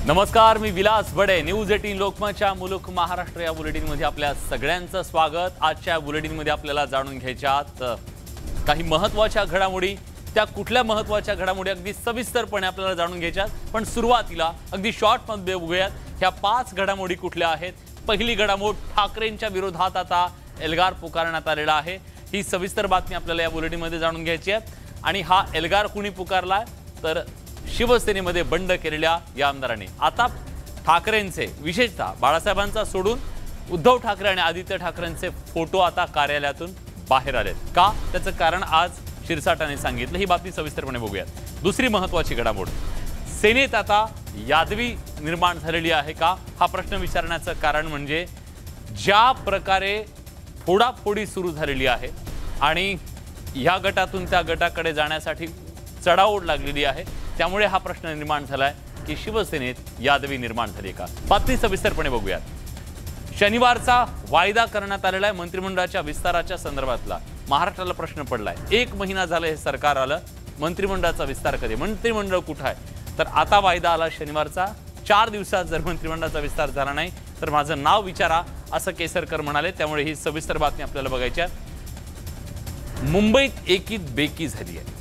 नमस्कार, मी विलास बडे. न्यूज 18 लोकमतच्या मुलुक महाराष्ट्र या बुलेटिनमध्ये आपल्या सगळ्यांचं स्वागत. आजच्या बुलेटिनमध्ये आपल्याला जाणून घ्यायच्यात काही महत्त्वाच्या घडामोडी. त्या कुठल्या महत्त्वाच्या घडामोडी अगदी सविस्तरपणे आपल्याला जाणून घ्यायच्यात. पण सुरुवातीला अगदी शॉर्टमध्ये बघूयात ह्या 5 घडामोडी कुठल्या आहेत. पहिली घडामोड, ठाकरेंच्या विरोधात आता एल्गार पुकारण्यात आलेला आहे. ही सविस्तर बातमी आपल्याला या बुलेटिनमध्ये जाणून घ्यायची आहे. आणि हा एल्गार कुणी पुकारलाय तर शिवसेनेमध्ये बंड केलेल्या या आमदारांनी. आता ठाकरेंचे, विशेषतः बाळासाहेबांचा सोडून उद्धव ठाकरे आणि आदित्य ठाकरेंचे फोटो आता कार्यालयातून बाहेर आलेत. का? त्याचं कारण आज शिरसाटाने सांगितलं. ही बातमी सविस्तरपणे बघूयात. दुसरी महत्त्वाची घडामोड, सेनेत आता यादवी निर्माण झालेली आहे का, हा प्रश्न विचारण्याचं कारण म्हणजे ज्या प्रकारे फोडाफोडी सुरू झालेली आहे आणि या गटातून त्या गटाकडे जाण्यासाठी चढाओढ लागलेली आहे, त्यामुळे हा प्रश्न निर्माण झालाय की शिवसेनेत यादवी निर्माण झाली का. बातमी सविस्तरपणे बघूयात. शनिवारचा वायदा करण्यात आलेला आहे मंत्रिमंडळाच्या विस्ताराच्या संदर्भातला. महाराष्ट्राला प्रश्न पडलाय, 1 महिना झाला हे सरकार आलं, मंत्रिमंडळाचा विस्तार कधी, मंत्रिमंडळ कुठं आहे. तर आता वायदा आला शनिवारचा. 4 दिवसात जर मंत्रिमंडळाचा विस्तार झाला नाही तर माझं नाव विचारा, असं केसरकर म्हणाले. त्यामुळे ही सविस्तर बातमी आपल्याला बघायची आहे. मुंबईत एकीत बेकी झाली आहे.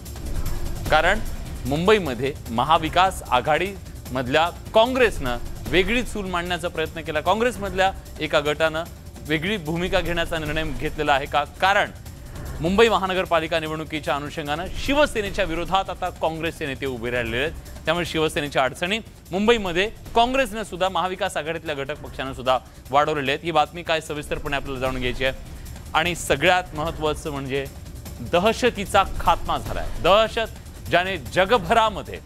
कारण मुंबईमध्ये महाविकास आघाडी मधल्या काँग्रेसनं वेगळी चूल मांडण्याचा प्रयत्न केला. काँग्रेसमधल्या एका गटानं वेगळी भूमिका घेण्याचा निर्णय घेतलेला आहे का. कारण मुंबई महानगरपालिका निवडणुकीच्या अनुषंगानं शिवसेनेच्या विरोधात आता काँग्रेसचे नेते उभे राहिलेले आहेत. त्यामुळे शिवसेनेच्या अडचणी मुंबईमध्ये काँग्रेसने सुद्धा, महाविकास आघाडीतल्या घटक पक्षानं सुद्धा वाढवलेले आहेत. ही बातमी काय सविस्तरपणे आपल्याला जाणून घ्यायची आहे. आणि सगळ्यात महत्त्वाचं म्हणजे दहशतीचा खात्मा झाला आहे. दहशत ज्याने जगभरामध्ये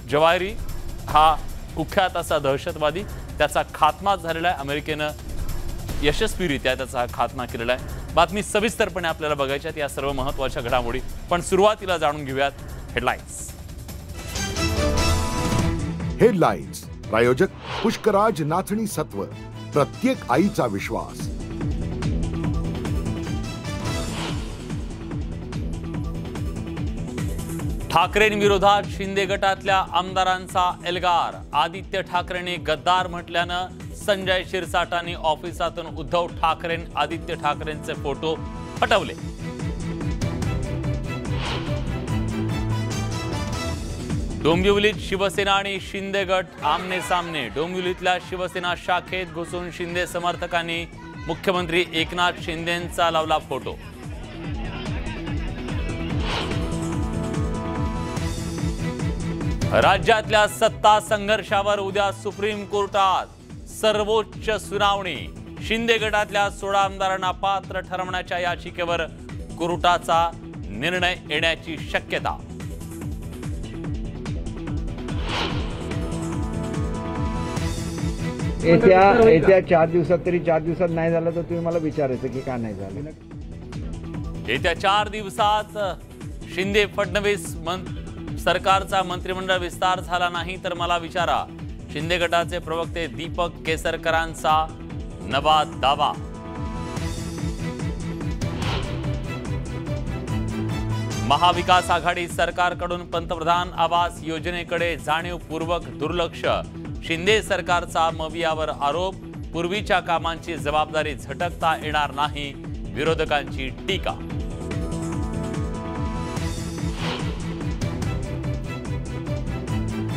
जवाहिरी हा कुख्यात असा दहशतवादी, त्याचा खात्मा झालेला आहे. अमेरिकेनं यशस्वीरित्या त्याचा खात्मा केलेला आहे. बातमी सविस्तरपणे आपल्याला बघायची आहेत या सर्व महत्त्वाच्या घडामोडी. पण सुरुवातीला जाणून घेऊयात हेडलाईन्स. हेडलाईन्स प्रायोजक पुष्कराज नाचणी सत्व, प्रत्येक आईचा विश्वास. ठाकरेंविरोधात शिंदे गटातल्या आमदारांचा एल्गार. आदित्य ठाकरेंनी गद्दार म्हटल्यानं संजय शिरसाटांनी ऑफिसातून उद्धव ठाकरे, आदित्य ठाकरेंचे फोटो हटवले. डोंबिवलीत शिवसेना आणि शिंदे गट आमने सामने. डोंबिवलीतल्या शिवसेना शाखेत घुसून शिंदे समर्थकांनी मुख्यमंत्री एकनाथ शिंदेंचा लावला फोटो. राज्यातल्या सत्ता संघर्षावर उद्या सुप्रीम कोर्टात सर्वोच्च सुनावणी. शिंदे गटातल्या 16 आमदारांना पात्र ठरवण्याच्या याचिकेवर कोर्टाचा निर्णय येण्याची शक्यता. येत्या 4 दिवसात, तरी 4 दिवसात नाही झालं तर तुम्ही मला विचारायचं की का नाही झालं. येत्या 4 दिवसात शिंदे फडणवीस सरकारचा मंत्रिमंडळ विस्तार झाला नाही तर मला विचारा. शिंदे गटाचे प्रवक्ते दीपक केसरकरांचा नवा दावा. महाविकास आघाडी सरकारकडून पंतप्रधान आवास योजनेकडे जाणीवपूर्वक दुर्लक्ष. शिंदे सरकारचा मवियावर आरोप. पूर्वीच्या कामांची जबाबदारी झटकता येणार नाही, विरोधकांची टीका.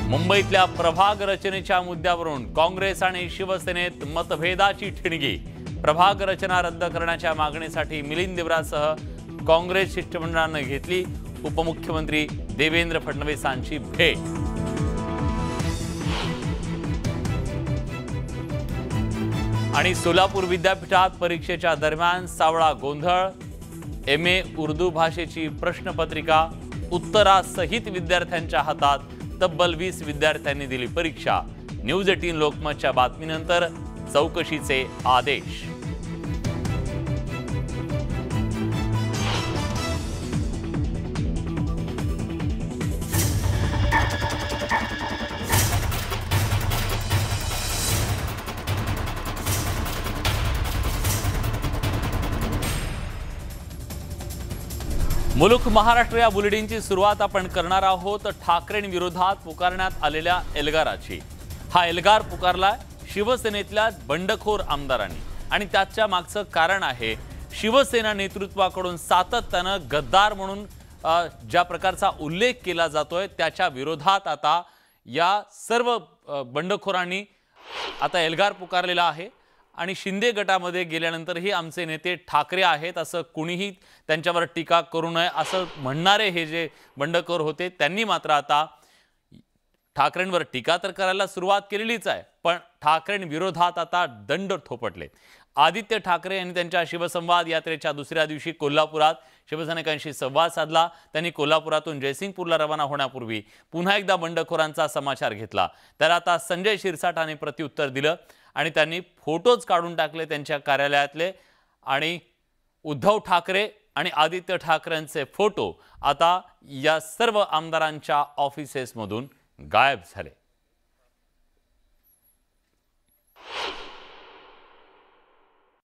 मुंबईतल्या प्रभाग रचनेच्या मुद्द्यावरून काँग्रेस आणि शिवसेनेत मतभेदाची ठिणगी. प्रभाग रचना रद्द करण्याच्या मागणीसाठी मिलिंद देवरासह काँग्रेस शिष्टमंडळानं घेतली उपमुख्यमंत्री देवेंद्र फडणवीसांची भेट. आणि सोलापूर विद्यापीठात परीक्षेच्या दरम्यान सावळा गोंधळ. MA उर्दू भाषेची प्रश्नपत्रिका उत्तरासहित विद्यार्थ्यांच्या हातात. तब्बल 20 विद्यार्थ्यांनी दिली परीक्षा. न्यूज 18 लोकमतच्या बातमीनंतर चौकशीचे आदेश. मुलुक महाराष्ट्र या बुलेटिनची सुरुवात आपण करणार आहोत ठाकरेंविरोधात पुकारण्यात आलेल्या एल्गाराची. हा एल्गार पुकारला शिवसेनेतल्या बंडखोर आमदारांनी आणि त्याच्या मागचं कारण आहे शिवसेना नेतृत्वाकडून सातत्यानं गद्दार म्हणून ज्या प्रकारचा उल्लेख केला जातोय त्याच्या विरोधात आता या सर्व बंडखोरांनी आता एल्गार पुकारलेला आहे आणि शिंदे गटामध्ये गेल्यानंतरही आमचे नेते ठाकरे आहेत असं कुणीही त्यांच्यावर टीका करू नये असं म्हणणारे हे जे बंडखोर होते त्यांनी मात्र आता ठाकरेंवर टीका तर करायला सुरुवात केलेलीच आहे, पण ठाकरेंविरोधात आता दंड थोपटले। आदित्य ठाकरे यांनी त्यांच्या शिवसंवाद यात्रेच्या दुसऱ्या दिवशी कोल्हापुरात शिवसैनिकांशी संवाद साधला। त्यांनी कोल्हापुरातून जयसिंगपूरला रवाना होण्यापूर्वी पुन्हा एकदा बंडखोरांचा समाचार घेतला। त्याला आता संजय शिरसाटाने प्रत्युत्तर दिलं आणि त्यांनी फोटोज काढून टाकले त्यांच्या कार्यालयातले आणि उद्धव ठाकरे आणि आदित्य ठाकरेंचे फोटो आता या सर्व आमदारांच्या ऑफिसेसमधून गायब झाले।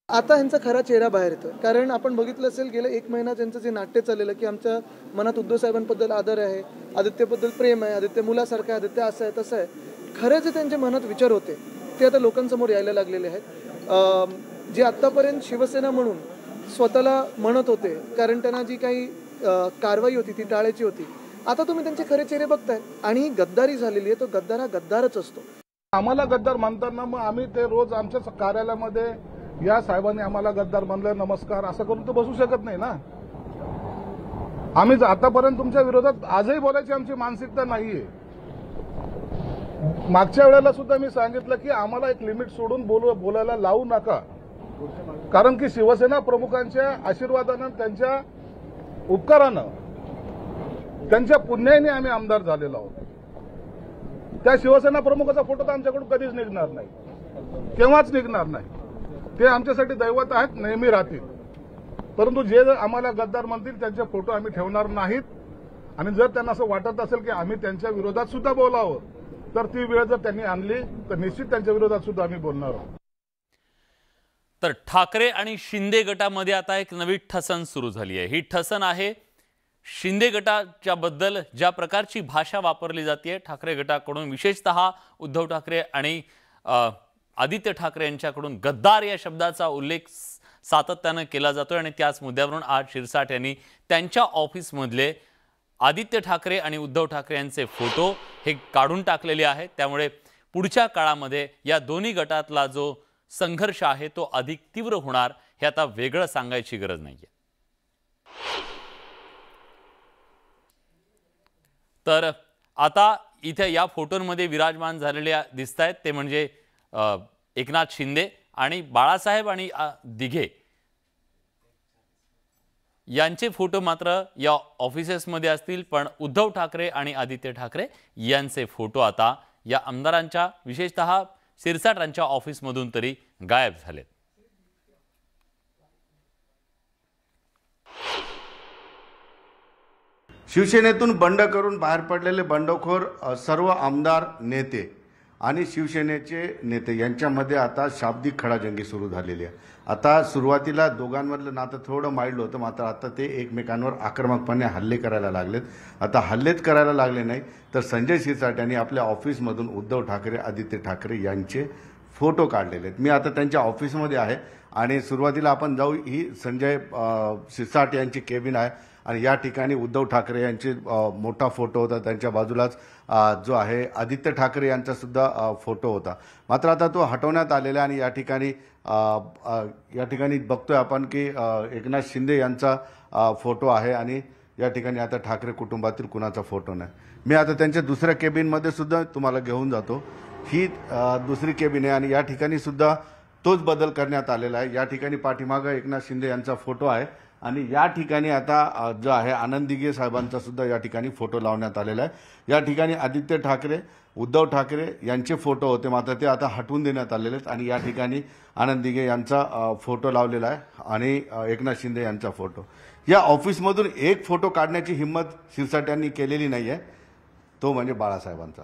आता यांचा खरा चेहरा बाहेर येतोय, कारण आपण बघितलं असेल गेले 1 महिना त्यांचं जे नाट्य चाललेलं की आमच्या मनात उद्धव साहेबांबद्दल आदर आहे, आदित्यबद्दल प्रेम आहे, आदित्य मुलासारखं आहे, आदित्य असं आहे तसं आहे, खरे जे त्यांच्या मनात विचार होते ते आता लोकांसमोर यायला लागलेले आहेत। जे आत्तापर्यंत शिवसेना म्हणून स्वतःला म्हणत होते, कारण त्यांना जी काही कारवाई होती ती टाळायची होती, आता तुम्ही त्यांचे खरे चेहरे बघताय आणि गद्दारी झालेली आहे। तो गद्दार हा गद्दारच असतो। आम्हाला गद्दार म्हणताना मग आम्ही ते रोज आमच्या कार्यालयामध्ये या साहेबांनी आम्हाला गद्दार म्हणलं नमस्कार असं करून तर बसू शकत नाही ना। आम्ही आतापर्यंत तुमच्या विरोधात आजही बोलायची आमची मानसिकता नाहीये। मागच्या वेळेला सुद्धा मी सांगितलं की आम्हाला एक लिमिट सोडून बोलायला लावू नका, कारण की शिवसेना प्रमुखांच्या आशीर्वादानं, त्यांच्या उपकारानं, त्यांच्या पुण्याने आम्ही आमदार झालेलो आहोत। त्या शिवसेना प्रमुखाचा फोटो तर आमच्याकडून कधीच निघणार नाही, केव्हाच निघणार नाही। ते आमच्यासाठी दैवत आहेत, नेहमी राहतील। परंतु जे आम्हाला गद्दार म्हणतील त्यांचे फोटो आम्ही ठेवणार नाहीत आणि जर त्यांना असं वाटत असेल की आम्ही त्यांच्या विरोधात सुद्धा बोलावं तर ती वेळ जर त्यांनी आणली तर निश्चित त्यांच्या विरोधात सुद्धा आम्ही बोलणार आहोत। तर ठाकरे आणि शिंदे गटामध्ये आता एक नवी ठसन सुरू झाली आहे। ही ठसन आहे शिंदे गटाच्या बद्दल ज्या प्रकारची भाषा वापरली जाते ठाकरे गटाकडून, विशेषतः उद्धव ठाकरे आणि आदित्य ठाकरे यांच्याकडून गद्दार या शब्दाचा उल्लेख सातत्याने केला जातोय आणि त्याच मुद्द्यावरून आज शिरसाट यांनी त्यांच्या ऑफिसमधले आदित्य ठाकरे आणि उद्धव ठाकरे यांचे फोटो हे काढून टाकलेले आहेत। त्यामुळे पुढच्या काळामध्ये या दोन्ही गटातला जो संघर्ष आहे तो अधिक तीव्र होणार हे आता वेगळं सांगायची गरज नाहीये। तर आता इथे या फोटोंमध्ये विराजमान झालेले दिसतायत ते म्हणजे एकनाथ शिंदे आणि बाळासाहेब आणि दिघे यांचे फोटो मात्र या ऑफिसेसमध्ये असतील, पण उद्धव ठाकरे आणि आदित्य ठाकरे यांचे फोटो आता या आमदारांच्या विशेषतः शिरसाटांच्या ऑफिसमधून तरी गायब झालेत। शिवसेनेतून बंड करून बाहेर पडलेले बंडखोर सर्व आमदार, नेते आणि शिवसेनेचे नेते यांच्यामध्ये आता शाब्दिक खडाजंगी सुरू झालेली आहे। आता सुरुवातीला दोघांमधलं नातं थोडं माइल्ड होतं, मात्र आता ते एकमेकांवर आक्रमकपणे हल्ले करायला लागलेत। आता हल्लेच करायला लागले नाही तर संजय शिरसाट यांनी आपल्या ऑफिसमधून उद्धव ठाकरे, आदित्य ठाकरे यांचे फोटो काढलेले आहेत। मी आता त्यांच्या ऑफिसमध्ये आहे आणि सुरुवातीला आपण जाऊ, ही संजय शिरसाट यांची केबिन आहे आणि या ठिकाणी उद्धव ठाकरे यांचे मोठा फोटो होता, त्यांच्या बाजूलाच जो आहे आदित्य ठाकरे यांचा सुद्धा फोटो होता, मात्र आता तो हटवण्यात आलेला आणि या ठिकाणी बघतोय आपण की एकनाथ शिंदे यांचा फोटो आहे आणि या ठिकाणी आता ठाकरे कुटुंबातील कुणाचा फोटो नाही। मी आता त्यांच्या दुसऱ्या केबिनमध्ये सुद्धा तुम्हाला घेऊन जातो। ही दुसरी केबिन आहे आणि या ठिकाणी सुद्धा तोच बदल करण्यात आलेला आहे। या ठिकाणी पाठीमागे एकनाथ शिंदे यांचा फोटो आहे आणि या ठिकाणी आता जो आहे आनंद दिघे साहेबांचा सुद्धा या ठिकाणी फोटो लावण्यात आलेला आहे। या ठिकाणी आदित्य ठाकरे, उद्धव ठाकरे यांचे फोटो होते, मात्र ते आता हटवून देण्यात आलेले आहेत आणि या ठिकाणी आनंद दिघे यांचा फोटो लावलेला आहे आणि एकनाथ शिंदे यांचा फोटो। या ऑफिसमधून एक फोटो काढण्याची हिंमत शिरसाट यांनी केलेली नाही आहे, तो म्हणजे बाळासाहेबांचा।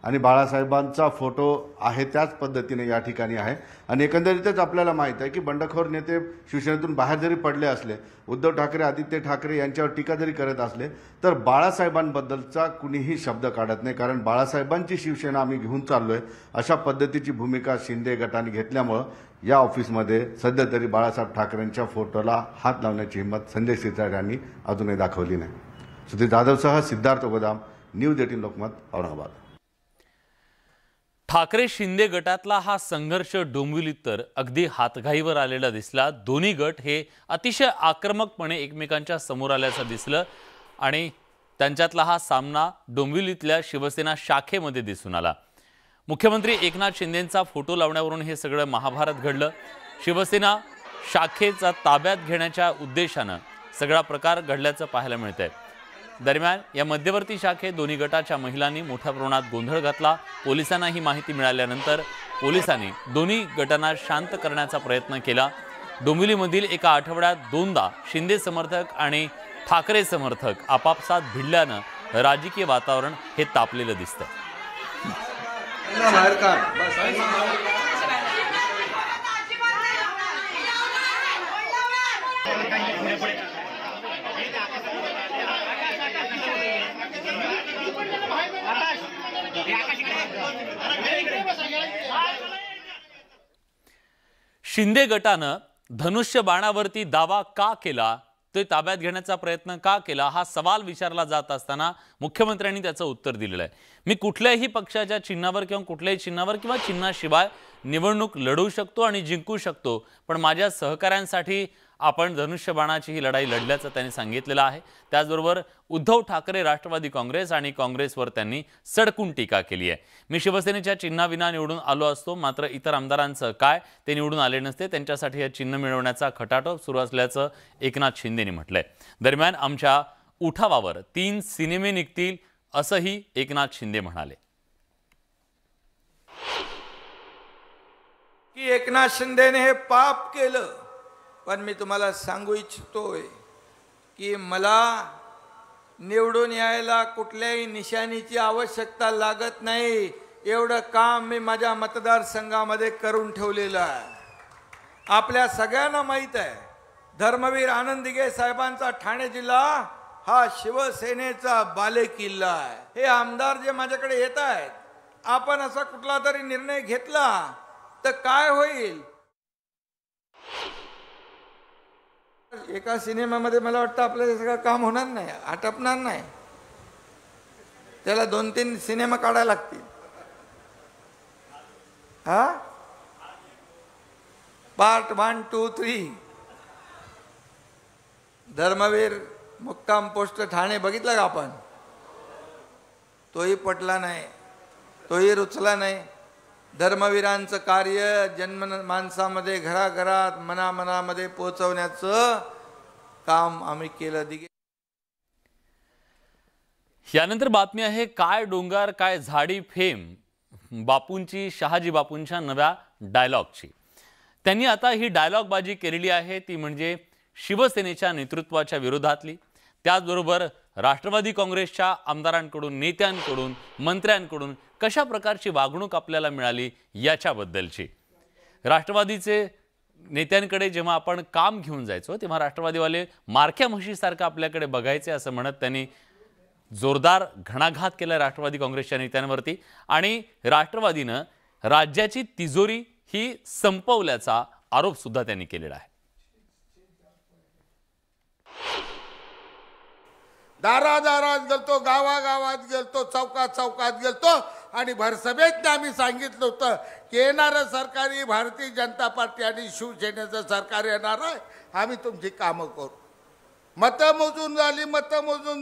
आणि बाळासाहेबांचा फोटो आहे त्याच पद्धतीने या ठिकाणी आहे. आणि एकंदरीतच आपल्याला माहीत आहे की बंडखोर नेते शिवसेनेतून बाहेर जरी पडले असले, उद्धव ठाकरे आदित्य ठाकरे यांच्यावर टीका जरी करत असले, तर बाळासाहेबांबद्दलचा कुणीही शब्द काढत नाही. कारण बाळासाहेबांची शिवसेना आम्ही घेऊन चाललोय अशा पद्धतीची भूमिका शिंदे गटाने घेतल्यामुळं या ऑफिसमध्ये सध्या तरी बाळासाहेब ठाकरेंच्या फोटोला हात लावण्याची हिंमत संजय शिरसाट यांनी अजूनही दाखवली नाही. सुधीर जाधवसह सिद्धार्थ गोदाम, न्यूज 18 लोकमत, औरंगाबाद. ठाकरे शिंदे गटातला हा संघर्ष डोंबिवलीत तर अगदी हातघाईवर आलेला दिसला. दोन्ही गट हे अतिशय आक्रमकपणे एकमेकांच्या समोर आल्याचं दिसलं आणि त्यांच्यातला हा सामना डोंबिवलीतल्या शिवसेना शाखेमध्ये दिसून आला. मुख्यमंत्री एकनाथ शिंदेंचा फोटो लावण्यावरून हे सगळं महाभारत घडलं. शिवसेना शाखेचा ताब्यात घेण्याच्या उद्देशानं सगळा प्रकार घडल्याचं पाहायला मिळतंय. दरम्यान या मध्यवर्ती शाखेत दोन्ही गटाच्या महिलांनी मोठ्या प्रमाणात गोंधळ घातला. पोलिसांना ही माहिती मिळाल्यानंतर पोलिसांनी दोन्ही गटांना शांत करण्याचा प्रयत्न केला. डोंबिवलीमधील एका आठवड्यात दोनदा शिंदे समर्थक आणि ठाकरे समर्थक आपापसात भिडल्यानं राजकीय वातावरण हे तापलेलं दिसतंय. शिंदे गटानं धनुष्य बाणावरती दावा का केला, ते ताब्यात घेण्याचा प्रयत्न का केला, हा सवाल विचारला जात असताना मुख्यमंत्र्यांनी त्याचं उत्तर दिलेलं आहे. मी कुठल्याही पक्षाच्या चिन्हावर किंवा कुठल्याही चिन्हावर किंवा चिन्हाशिवाय निवडणूक लढवू शकतो आणि जिंकू शकतो, पण माझ्या सहकाऱ्यांसाठी आपण धनुष्यबाणाची ही लढाई लढल्याचं त्यांनी सांगितलेलं आहे. त्याचबरोबर उद्धव ठाकरे, राष्ट्रवादी काँग्रेस आणि काँग्रेसवर त्यांनी सडकून टीका केली आहे. मी शिवसेनेच्या चिन्हाविना निवडून आलो असतो, मात्र इतर आमदारांचं काय, ते निवडून आले नसते, त्यांच्यासाठी हे चिन्ह मिळवण्याचा खटाटोप सुरू असल्याचं एकनाथ शिंदेंनी म्हटलंय. दरम्यान आमच्या उठावावर 3 सिनेमे निघतील असंही एकनाथ शिंदे म्हणाले. की एकनाथ शिंदेने हे पाप केलं, पण मी तुम्हाला सांगू इच्छितोय की मला निवडून यायला कुठल्याही निशाणीची आवश्यकता लागत नाही. एवढं काम मी माझ्या मतदारसंघामध्ये करून ठेवलेलं आहे. आपल्या सगळ्यांना माहीत आहे, धर्मवीर आनंद दिघे साहेबांचा ठाणे जिल्हा हा शिवसेनेचा बालेकिल्ला आहे. हे आमदार जे माझ्याकडे येत आहेत, आपण असा कुठला तरी निर्णय घेतला तर काय होईल? एका सिनेमामध्ये मला वाटतं आपलं सगळं काम होणार नाही, आटपणार नाही. त्याला 2-3 सिनेमा काढायला लागतील. हा, पार्ट 1, 2, 3. धर्मवीर मुक्काम पोस्ट ठाणे बघितला का आपण? तोही पटला नाही, तोही रुचला नाही. धर्मवीरांचं कार्य जन्म माणसामध्ये, घराघरात, मनामनामध्ये पोहोचवण्याचं काम आम्ही केलं. यानंतर बातमी आहे काय डोंगर काय झाडी फेम बापूंची, शहाजी बापूंच्या नव्या डायलॉगची. त्यांनी आता ही डायलॉगबाजी केलेली आहे, ती म्हणजे शिवसेनेच्या नेतृत्वाच्या विरोधातली. त्याचबरोबर राष्ट्रवादी काँग्रेसच्या आमदारांकडून, नेत्यांकडून, मंत्र्यांकडून कशा प्रकारची वागणूक आपल्याला मिळाली याच्याबद्दलची. राष्ट्रवादीचे नेत्यांकडे जेव्हा आपण काम घेऊन जायचो तेव्हा राष्ट्रवादीवाले मारक्या म्हशीसारखं आपल्याकडे बघायचे असं म्हणत त्यांनी जोरदार घणाघात केला राष्ट्रवादी काँग्रेसच्या नेत्यांवरती. आणि राष्ट्रवादीनं राज्याची तिजोरी ही संपवल्याचा आरोप सुद्धा त्यांनी केलेला आहे. दारादारात गेलतो, गावागावात गेलतो, चौकात चौकात गेलतो आणि भरसभेत आम्ही सांगितलं होतं की येणारं सरकार ही भारतीय जनता पार्टी आणि शिवसेनेचं सरकार येणार आहे, आम्ही तुमची कामं करू. मतं मोजून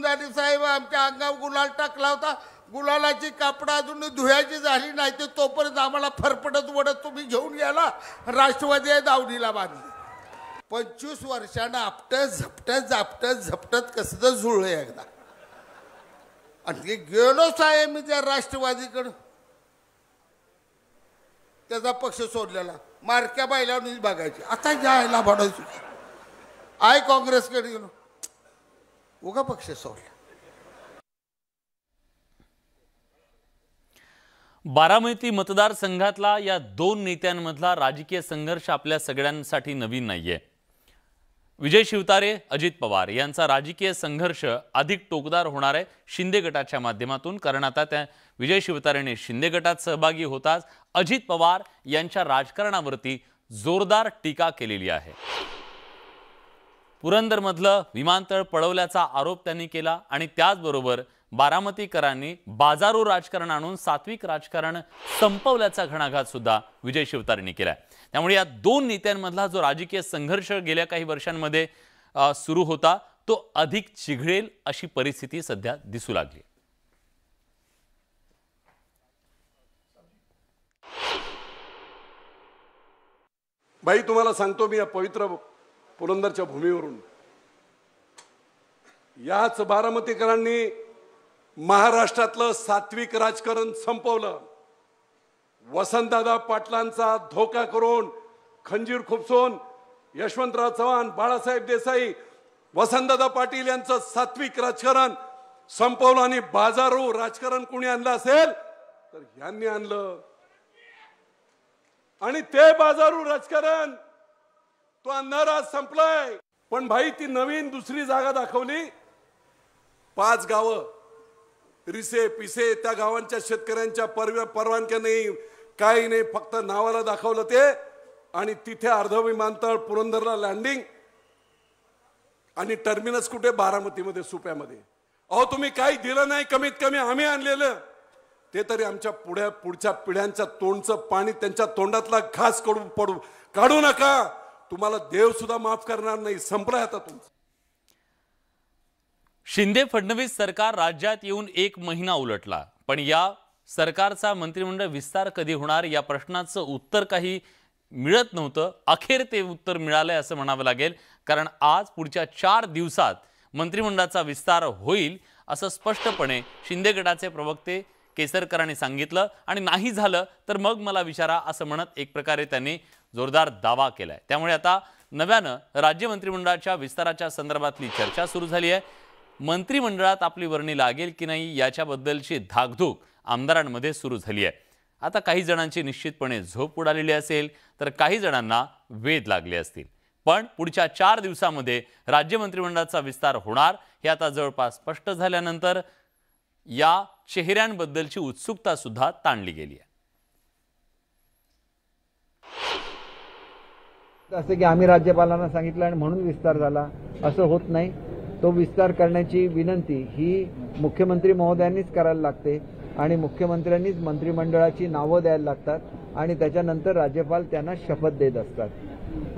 झाली साहेब. आमच्या अंगावर गुलाल टाकला होता, गुलालाची कापडं अजून धुयाची झाली नाही, ते तोपर्यंत आम्हाला फरफडत वडत तुम्ही घेऊन गेला, राष्ट्रवादी दावणीला बांधली. 25 वर्षानं झपटत कसं जुळलं एकदा. आणि गेलो साहेब मी त्या राष्ट्रवादीकडं, त्याचा पक्ष सोडलेला, मारक्या बायलावरच बघायची. आता जायला भाडायची, आय काँग्रेसकडे गेलो, उगा पक्ष सोडला. बारामती मतदारसंघातला या दोन नेत्यांमधला राजकीय संघर्ष आपल्या सगळ्यांसाठी नवीन नाहीये. विजय शिवतारे, अजित पवार यांचा राजकीय संघर्ष अधिक टोकदार होणार आहे शिंदे गटाच्या माध्यमातून. कारण आता त्या विजय शिवतारेने शिंदे गटात सहभागी होताच अजित पवार यांच्या राजकारणावरती जोरदार टीका केलेली आहे. पुरंदरमधलं विमानतळ पळवल्याचा आरोप त्यांनी केला आणि त्याचबरोबर बारामतीकरांनी बाजारू राजकारण आणून सात्विक राजकारण संपवल्याचा घणाघात सुद्धा विजय शिवतारेंनी केलाय. त्यामुळे या दोन नेत्यांमधला जो राजकीय संघर्ष गेल्या काही वर्षांमध्ये सुरू होता तो अधिक चिघळेल अशी परिस्थिती सध्या दिसू लागली. भाई तुम्हाला सांगतो मी या पवित्र पुरंदरच्या भूमीवरून याच बारामतीकरांनी महाराष्ट्रातलं सात्विक राजकारण संपवलं. वसंतदादा पाटलांचा धोका करून खंजीर खुपसून यशवंतराव चव्हाण, बाळासाहेब देसाई, वसंतदादा पाटील यांचं सात्विक राजकारण संपवलं आणि बाजारू राजकारण कोणी आणलं असेल तर यांनी आणलं. आणि ते बाजारू राजकारण तो अंधार आज संपलाय. पण भाई ती नवीन दुसरी जागा दाखवली. 5 गावं रिसे पिसे त्या गावांच्या शेतकऱ्यांच्या परवानग्या नाही, काही नाही, फक्त नावाला दाखवलं ते. आणि तिथे अर्ध विमानतळ, पुरंदरला लँडिंग आणि टर्मिनस कुठे? बारामतीमध्ये, सुप्यामध्ये. अहो तुम्ही काही दिलं नाही, कमीत कमी आम्ही आणलेलं ते तरी आमच्या पुढच्या पिढ्यांच्या तोंडचं पाणी, त्यांच्या तोंडातला घास काढू नका. तुम्हाला देव सुद्धा माफ करणार नाही. संपलाय आता तुमचं. शिंदे फडणवीस सरकार राज्यात येऊन 1 महिना उलटला, पण या सरकारचा मंत्रिमंडळ विस्तार कधी होणार या प्रश्नाचं उत्तर काही मिळत नव्हतं. अखेर ते उत्तर मिळालंय असं म्हणावं लागेल. कारण आज पुढच्या 4 दिवसात मंत्रिमंडळाचा विस्तार होईल असं स्पष्टपणे शिंदे गटाचे प्रवक्ते केसरकरांनी सांगितलं. आणि नाही झालं तर मग मला विचारा असं म्हणत एक प्रकारे त्यांनी जोरदार दावा केलाय. त्यामुळे आता नव्यानं राज्य मंत्रिमंडळाच्या विस्ताराच्या संदर्भातली चर्चा सुरू झाली आहे. मंत्रिमंडळात आपली वर्णी लागेल की नाही याच्याबद्दलची धाकधूक आमदारांमध्ये सुरू झाली आहे. आता काही जणांची निश्चितपणे झोप उडालेली असेल तर काही जणांना वेध लागले असतील. पण पुढच्या 4 दिवसामध्ये राज्य मंत्रिमंडळाचा विस्तार होणार हे आता जवळपास स्पष्ट झाल्यानंतर या चेहऱ्यांबद्दलची उत्सुकता सुद्धा ताणली गेली आहे. असं की आम्ही राज्यपालांना सांगितलं आणि म्हणून विस्तार झाला असं होत नाही. तो विस्तार करण्याची विनंती ही मुख्यमंत्री महोदयांनीच करायला लागते आणि मुख्यमंत्र्यांनीच मंत्रिमंडळाची नावं द्यायला लागतात आणि त्याच्यानंतर राज्यपाल त्यांना शपथ देत असतात.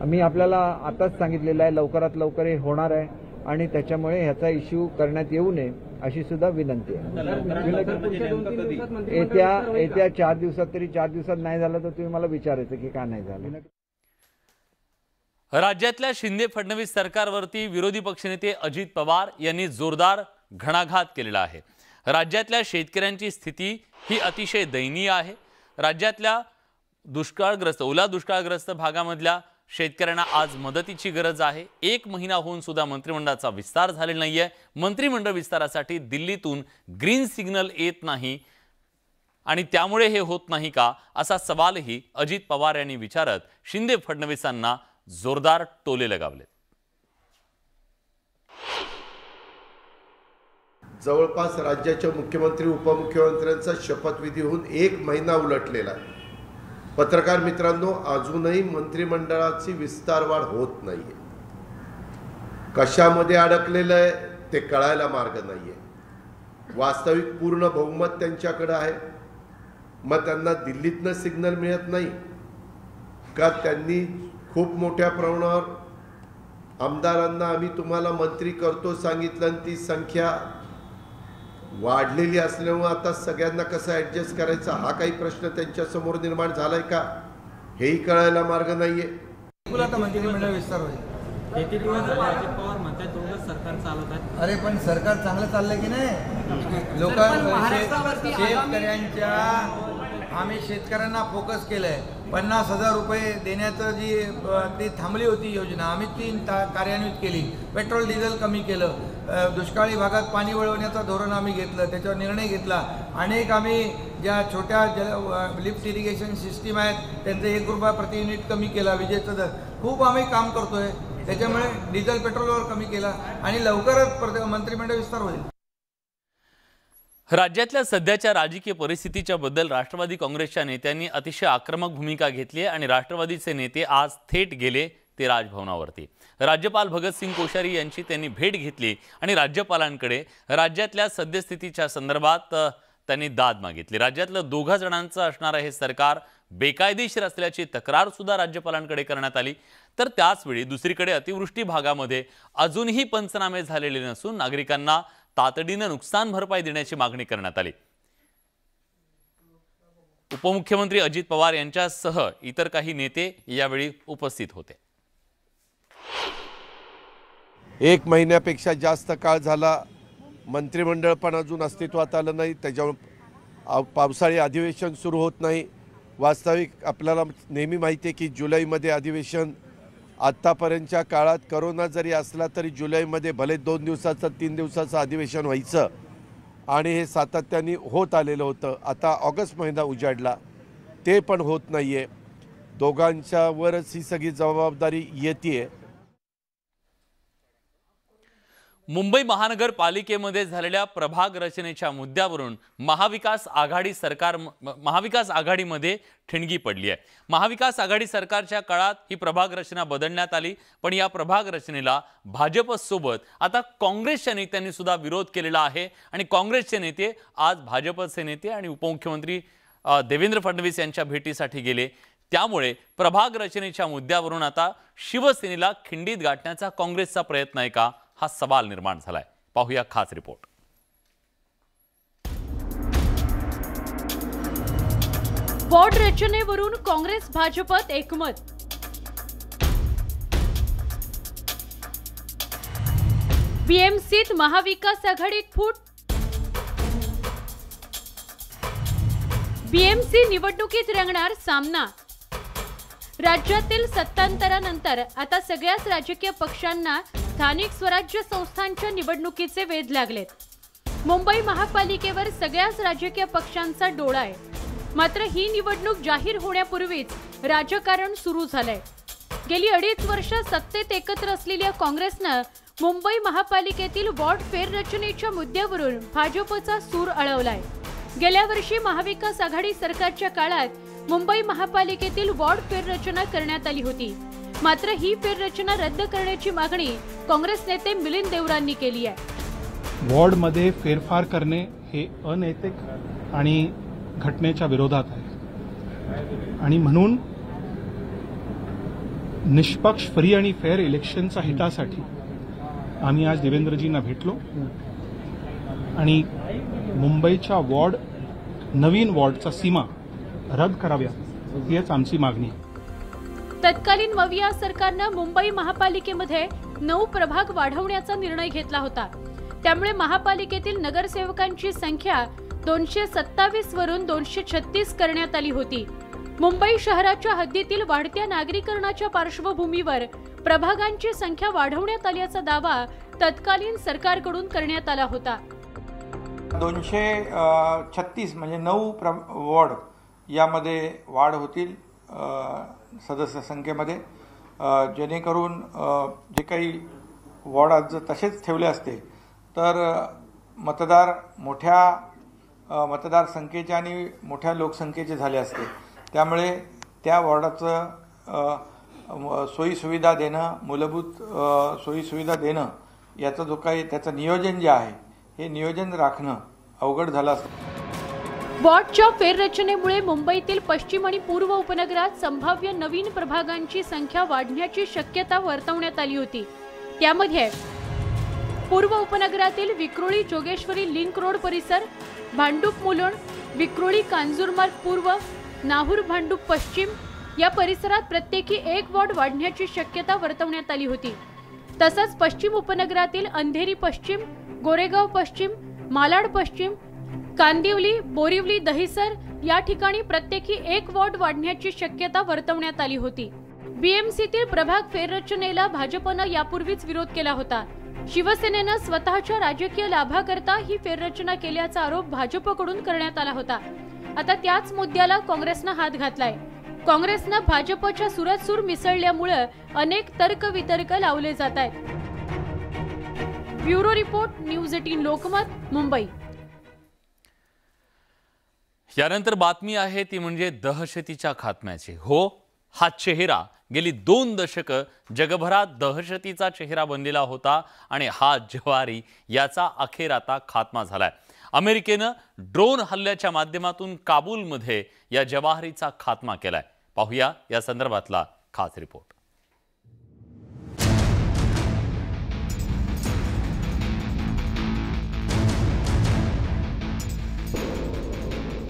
मी आपल्याला आताच सांगितलेलं आहे लवकरात लवकर हे होणार आहे आणि त्याच्यामुळे ह्याचा इश्यू करण्यात येऊ नये अशी सुद्धा विनंती आहे. येत्या 4 दिवसात तरी 4 दिवसात नाही झालं तर तुम्ही मला विचारायचं की का नाही झालं. राज्यातल्या शिंदे फडणवीस सरकारवरती विरोधी पक्षनेते अजित पवार यांनी जोरदार घणाघात केलेला आहे. राज्यातल्या शेतकऱ्यांची स्थिती ही अतिशय दयनीय आहे. राज्यातल्या ओला दुष्काळग्रस्त भागामधल्या शेतकऱ्यांना आज मदतीची गरज आहे. 1 महिना होऊन सुद्धा मंत्रिमंडळाचा विस्तार झालेला नाहीये. मंत्रिमंडळ विस्तारासाठी दिल्लीतून ग्रीन सिग्नल येत नाही आणि त्यामुळे हे होत नाही का असा सवालही अजित पवार यांनी विचारत शिंदे फडणवीसांना जोरदार टोले लगावले. जवळपास राज्याच्या मुख्यमंत्री उपमुख्यमंत्र्यांचा शपथविधी होऊन 1 महिना उलटलेला आहे. पत्रकार मित्रांनो, अजूनही मंत्रिमंडळाची विस्तारवाढ होत नाहीये. कशामध्ये अडकलेलं आहे ते कळायला मार्ग नाहीये. वास्तविक पूर्ण बहुमत त्यांच्याकडे आहे, मग त्यांना दिल्लीतनं सिग्नल मिळत नाही का? त्यांनी खूप मोठ्या प्रमाणावर आमदारांना आम्ही तुम्हाला मंत्री करतो सांगितलं आणि ती संख्या वाढलेली असल्यामुळे आता सगळ्यांना कसं ॲडजस्ट करायचा हा काही प्रश्न त्यांच्या समोर निर्माण झालाय का हेही कळायला मार्ग नाहीये. मंत्रिमंडळ विस्तार होईल. अजित पवार म्हणतात दोघं सरकार चालवत आहेत. अरे पण सरकार चांगलं चाललंय की नाही? लोकांना शेतकऱ्यांच्या आम्ही शेतकऱ्यांना फोकस केलंय. 50,000 रुपये देण्याचं जी ती थांबली होती योजना, आम्ही ती कार्यान्वित केली. पेट्रोल डिझेल कमी केलं. दुष्काळी भागात पाणी वळवण्याचं धोरण आम्ही घेतलं, त्याच्यावर निर्णय घेतला. अनेक आम्ही ज्या छोट्या लिफ्ट इरिगेशन सिस्टीम आहेत त्यांचं 1 रुपया प्रति युनिट कमी केला. विजेचा दर खूप आम्ही काम करतोय. त्याच्यामुळे डिझेल पेट्रोलवर कमी केला आणि लवकरच मंत्रिमंडळ विस्तार होईल. राज्यातल्या सध्याच्या राजकीय परिस्थितीच्या बद्दल राष्ट्रवादी काँग्रेसच्या नेत्यांनी अतिशय आक्रमक भूमिका घेतली आहे आणि राष्ट्रवादीचे नेते आज थेट गेले ते राजभवनावरती. राज्यपाल भगतसिंग कोश्यारी यांची त्यांनी भेट घेतली आणि राज्यपालांकडे राज्यातल्या सद्यस्थितीच्या संदर्भात त्यांनी दाद मागितली. राज्यातलं 2 जणांचं असणारं हे सरकार बेकायदेशीर असल्याची तक्रार सुद्धा राज्यपालांकडे करण्यात आली. तर त्याचवेळी दुसरीकडे अतिवृष्टी भागामध्ये अजूनही पंचनामे झालेले नसून नागरिकांना तातडीनं नुकसान भरपाई देण्याची मागणी करण्यात आली. उपमुख्यमंत्री अजित पवार यांच्यासह इतर काही नेते यावेळी उपस्थित होते. 1 महिन्यापेक्षा जास्त काळ झाला, मंत्रिमंडळ पण अजून अस्तित्वात आलं नाही. त्याच्यामुळे पावसाळी अधिवेशन सुरू होत नाही. वास्तविक आपल्याला नेहमी माहिती आहे की जुलैमध्ये अधिवेशन, आत्तापर्यंतच्या काळात करोना जरी असला तरी जुलैमध्ये भले 2 दिवसाचं 3 दिवसाचं अधिवेशन व्हायचं आणि हे सातत्याने होत आलेलं होतं. आता ऑगस्ट महिना उजाडला, ते पण होत नाही आहे. दोघांच्यावरच ही सगळी जबाबदारी येते. मुंबई महानगरपालिकेमध्ये झालेल्या प्रभाग रचनेच्या मुद्द्यावरून महाविकास आघाडीमध्ये ठिणगी पडली आहे. महाविकास आघाडी सरकारच्या काळात ही प्रभाग रचना बदलण्यात आली, पण या प्रभाग रचनेला भाजपसोबत आता काँग्रेसच्या नेत्यांनी सुद्धा विरोध केलेला आहे आणि काँग्रेसचे नेते आज भाजपचे नेते आणि उपमुख्यमंत्री देवेंद्र फडणवीस यांच्या भेटीसाठी गेले. त्यामुळे प्रभाग रचनेच्या मुद्द्यावरून आता शिवसेनेला खिंडीत गाठण्याचा काँग्रेसचा प्रयत्न आहे का, हा सवाल निर्माण झालाय. पाहूया खास रिपोर्ट. वॉर्ड रचनेवरून काँग्रेस भाजपत एकमत. बीएमसीत महाविकास आघाडीत फूट. बीएमसी निवडणुकीत रंगणार सामना. राज्यातील सत्तांतरानंतर आता सगळ्याच राजकीय पक्षांना स्थानिक स्वराज्य संस्थांच्या निवडणुकीचे वेध लागलेत. मुंबई महापालिकेवर सगळ्याच राजकीय पक्षांचा डोळा आहे. मात्र ही निवडणूक जाहीर होण्यापूर्वीच राजकारण सुरू झालंय. गेली 2.5 वर्ष सत्तेत एकत्र असलेल्या काँग्रेसनं मुंबई महापालिकेतील वॉर्ड फेररचनेच्या मुद्द्यावरून भाजपचा सूर अळवलाय. गेल्या वर्षी महाविकास आघाडी सरकारच्या काळात मुंबई महापालिकेतील वॉर्ड फेररचना करण्यात आली होती. मात्र ही फेररचना रद्द करण्याची मागणी काँग्रेस नेते मिलिंद देवरांनी केली आहे. वॉर्डमध्ये फेरफार करणे हे अनैतिक आणि घटनेच्या विरोधात आहे आणि म्हणून निष्पक्ष, फ्री आणि फेअर इलेक्शनच्या हितासाठी आम्ही आज देवेंद्रजींना भेटलो आणि मुंबईच्या नवीन वॉर्डच्या सीमा रद्द कराव्या हीच आमची मागणी आहे. तत्कालीन मविया सरकारनं मुंबई महापालिकेमध्ये 9 प्रभाग वाढवण्याचा निर्णय घेतला होता. त्यामुळे महापालिकेतील नगरसेवकांची संख्या 227 वरून 236 करण्यात आली होती. मुंबई शहराच्या हद्दीतील वाढत्या नागरीकरणाच्या पार्श्वभूमीवर प्रभागांची संख्या वाढवण्यात आल्याचा दावा तत्कालीन सरकारकडून करण्यात आला होता. 236 म्हणजे 9 वॉर्ड यामध्ये वाढ होतील सदस्य संख्येमध्ये, जेणेकरून जे काही वॉर्ड आज जर तसेच ठेवले असते तर मोठ्या मतदारसंख्येचे आणि मोठ्या लोकसंख्येचे झाले असते. त्यामुळे त्या वॉर्डाचं सोयीसुविधा देणं, मूलभूत सोयीसुविधा देणं, याचं जो काही त्याचं नियोजन जे आहे हे नियोजन राखणं अवघड झालं असतं. वॉर्डच्या फेररचनेमुळे मुंबईतील पश्चिम आणि पूर्व उपनगरात संभाव्य नवीन प्रभागांची संख्या वाढण्याची शक्यता वर्तवण्यात आली होती. त्यामध्ये पूर्व उपनगरातील विक्रोळी जोगेश्वरी लिंक रोड परिसर, भांडूप मुलुंड, विक्रोळी कांजूरमार्ग पूर्व, नाहूर भांडूप पश्चिम या परिसरात प्रत्येकी 1 वॉर्ड वाढण्याची शक्यता वर्तवण्यात आली होती. तसंच पश्चिम उपनगरातील अंधेरी पश्चिम, गोरेगाव पश्चिम, मालाड पश्चिम, कांदिवली, बोरिवली, दहिसर या ठिकाणी प्रत्येकी एक वॉर्ड वाढण्याची शक्यता वर्तवण्यात आली होती. बीएमसीतील प्रभाग फेररचनेला भाजपनं यापूर्वीच विरोध केला होता. शिवसेनेनं स्वतःच्या राजकीय लाभाकरता ही फेररचना केल्याचा आरोप भाजपकडून करण्यात आला होता. आता त्याच मुद्द्याला काँग्रेसनं हात घातलाय. काँग्रेसनं भाजपच्या सुरात सूर मिसळल्यामुळे अनेक तर्कवितर्क लावले जात आहेत. Bureau report, news 18 Lokmat, Mumbai. यानंतर बातमी आहे ती म्हणजे दहशतीच्या खात्म्याची. हो, हा चेहरा गेली 2 दशकं जगभरात दहशतीचा चेहरा बनलेला होता आणि हा जवारी याचा अखेर आता खात्मा झालाय. अमेरिकेनं ड्रोन हल्ल्याच्या माध्यमातून काबूलमध्ये या जवारीचा खात्मा केलाय. पाहूया या संदर्भातला खास रिपोर्ट.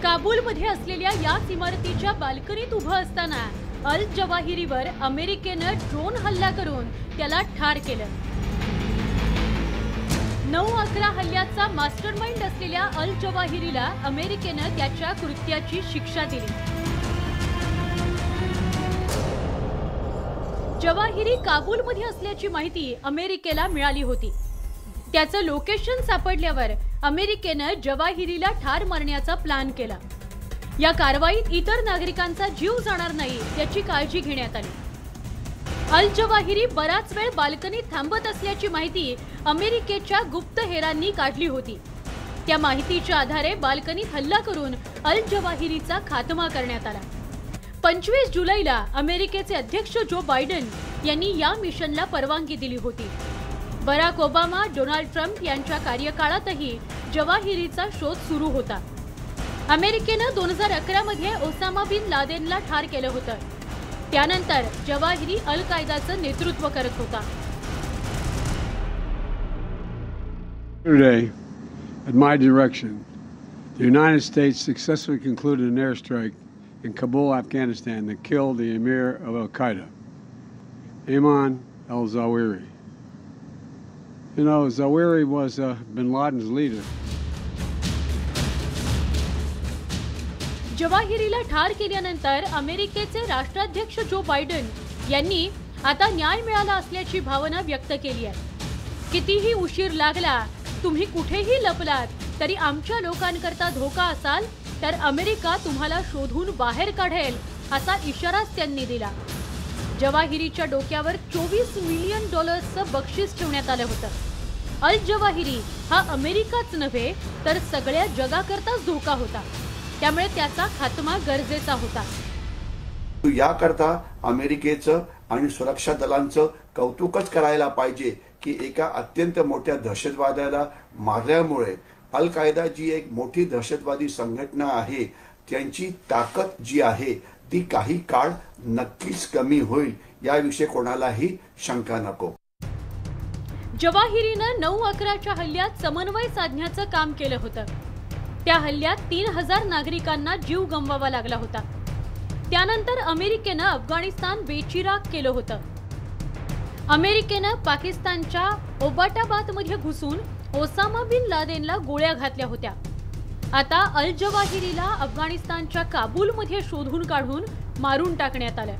काबूलमध्ये असलेल्या याच इमारतीच्या बाल्कनीत उभं असताना अल जवाहिरीवर अमेरिकेनं ड्रोन हल्ला करून त्याला ठार केलं. 9/11 हल्ल्याचा मास्टरमाइंड असलेल्या अल जवाहिरीला अमेरिकेनं त्याच्या कृत्याची शिक्षा दिली. जवाहिरी काबूलमध्ये असल्याची माहिती अमेरिकेला मिळाली होती. त्याचं लोकेशन सापडल्यावर अमेरिकेनं जवाहिरीला ठार मारण्याचा प्लॅन केला. या कारवाईत इतर नागरिकांचा जीव जाणार नाही याची काळजी घेण्यात आली. अल जवाहिरी बराच वेळ बाल्कनीत थांबत असल्याची माहिती अमेरिकेच्या गुप्तहेरांनी काढली होती. त्या माहितीच्या आधारे बाल्कनीत हल्ला करून अल जवाहिरीचा खात्मा करण्यात आला. 25 जुलैला अमेरिकेचे अध्यक्ष जो बायडन यांनी या मिशनला परवानगी दिली होती. बराक ओबामा, डोनाल्ड ट्रम्प यांच्या कार्यकाळातही जवाहिरीचा शोध सुरू होता. अमेरिकेनं 2011 मध्ये ओसामा बिन लादेनला ठार केलं होतं. त्यानंतर जवाहिरी अल कायदाचं नेतृत्व करत होता. Today, at my direction, the United States successfully concluded an airstrike in Kabul, Afghanistan that killed the emir of Al-Qaeda, Ayman al-Zawahiri. You know, Zawahiri was bin Laden's leader. जवाहिरीला ठार केल्यानंतर अमेरिकेचे राष्ट्राध्यक्ष जो बायडन यांनी आता न्याय मिळाला असल्याची भावना व्यक्त केली आहे. कितीही उशीर लागला, तुम्ही कुठेही लपलात तरी आमच्या लोकांकरता धोका असाल तर अमेरिका तुम्हाला शोधून बाहेर काढेल असा इशाराच त्यांनी दिला. जवाहिरीच्या डोक्यावर $24 मिलियन बक्षीस ठेवण्यात आलं होतं. अल जवाहिरी हा अमेरिकाच नव्हे तर सगळ्या जगाकरताच धोका होता. त्यामुळे त्याचा खात्मा गरजेचा होता. याकरता अमेरिकेचं आणि सुरक्षा दलांचं कौतुकच करायला पाहिजे की एका अत्यंत मोठ्या दहशतवाद्याला मारल्यामुळे अल कायदा जी एक मोठी दहशतवादी संघटना आहे त्यांची ताकद जी आहे ती काही काळ नक्कीच कमी होईल याविषयी कोणालाही शंका नको. जवाहिरीनं 9/11च्या हल्ल्यात समन्वय साधण्याचं काम केलं होतं. त्या हल्ल्यात 3000 नागरिकांना जीव गमवावा लागला होता. त्यानंतर अमेरिकेनं अफगाणिस्तान बेचिराख केलं होतं. अमेरिकेनं पाकिस्तानच्या ओबाटाबादमध्ये घुसून ओसामा बिन लादेनला गोळ्या घातल्या होत्या. आता अल जवाहिरीला अफगाणिस्तानच्या काबूलमध्ये शोधून काढून मारून टाकण्यात आलं.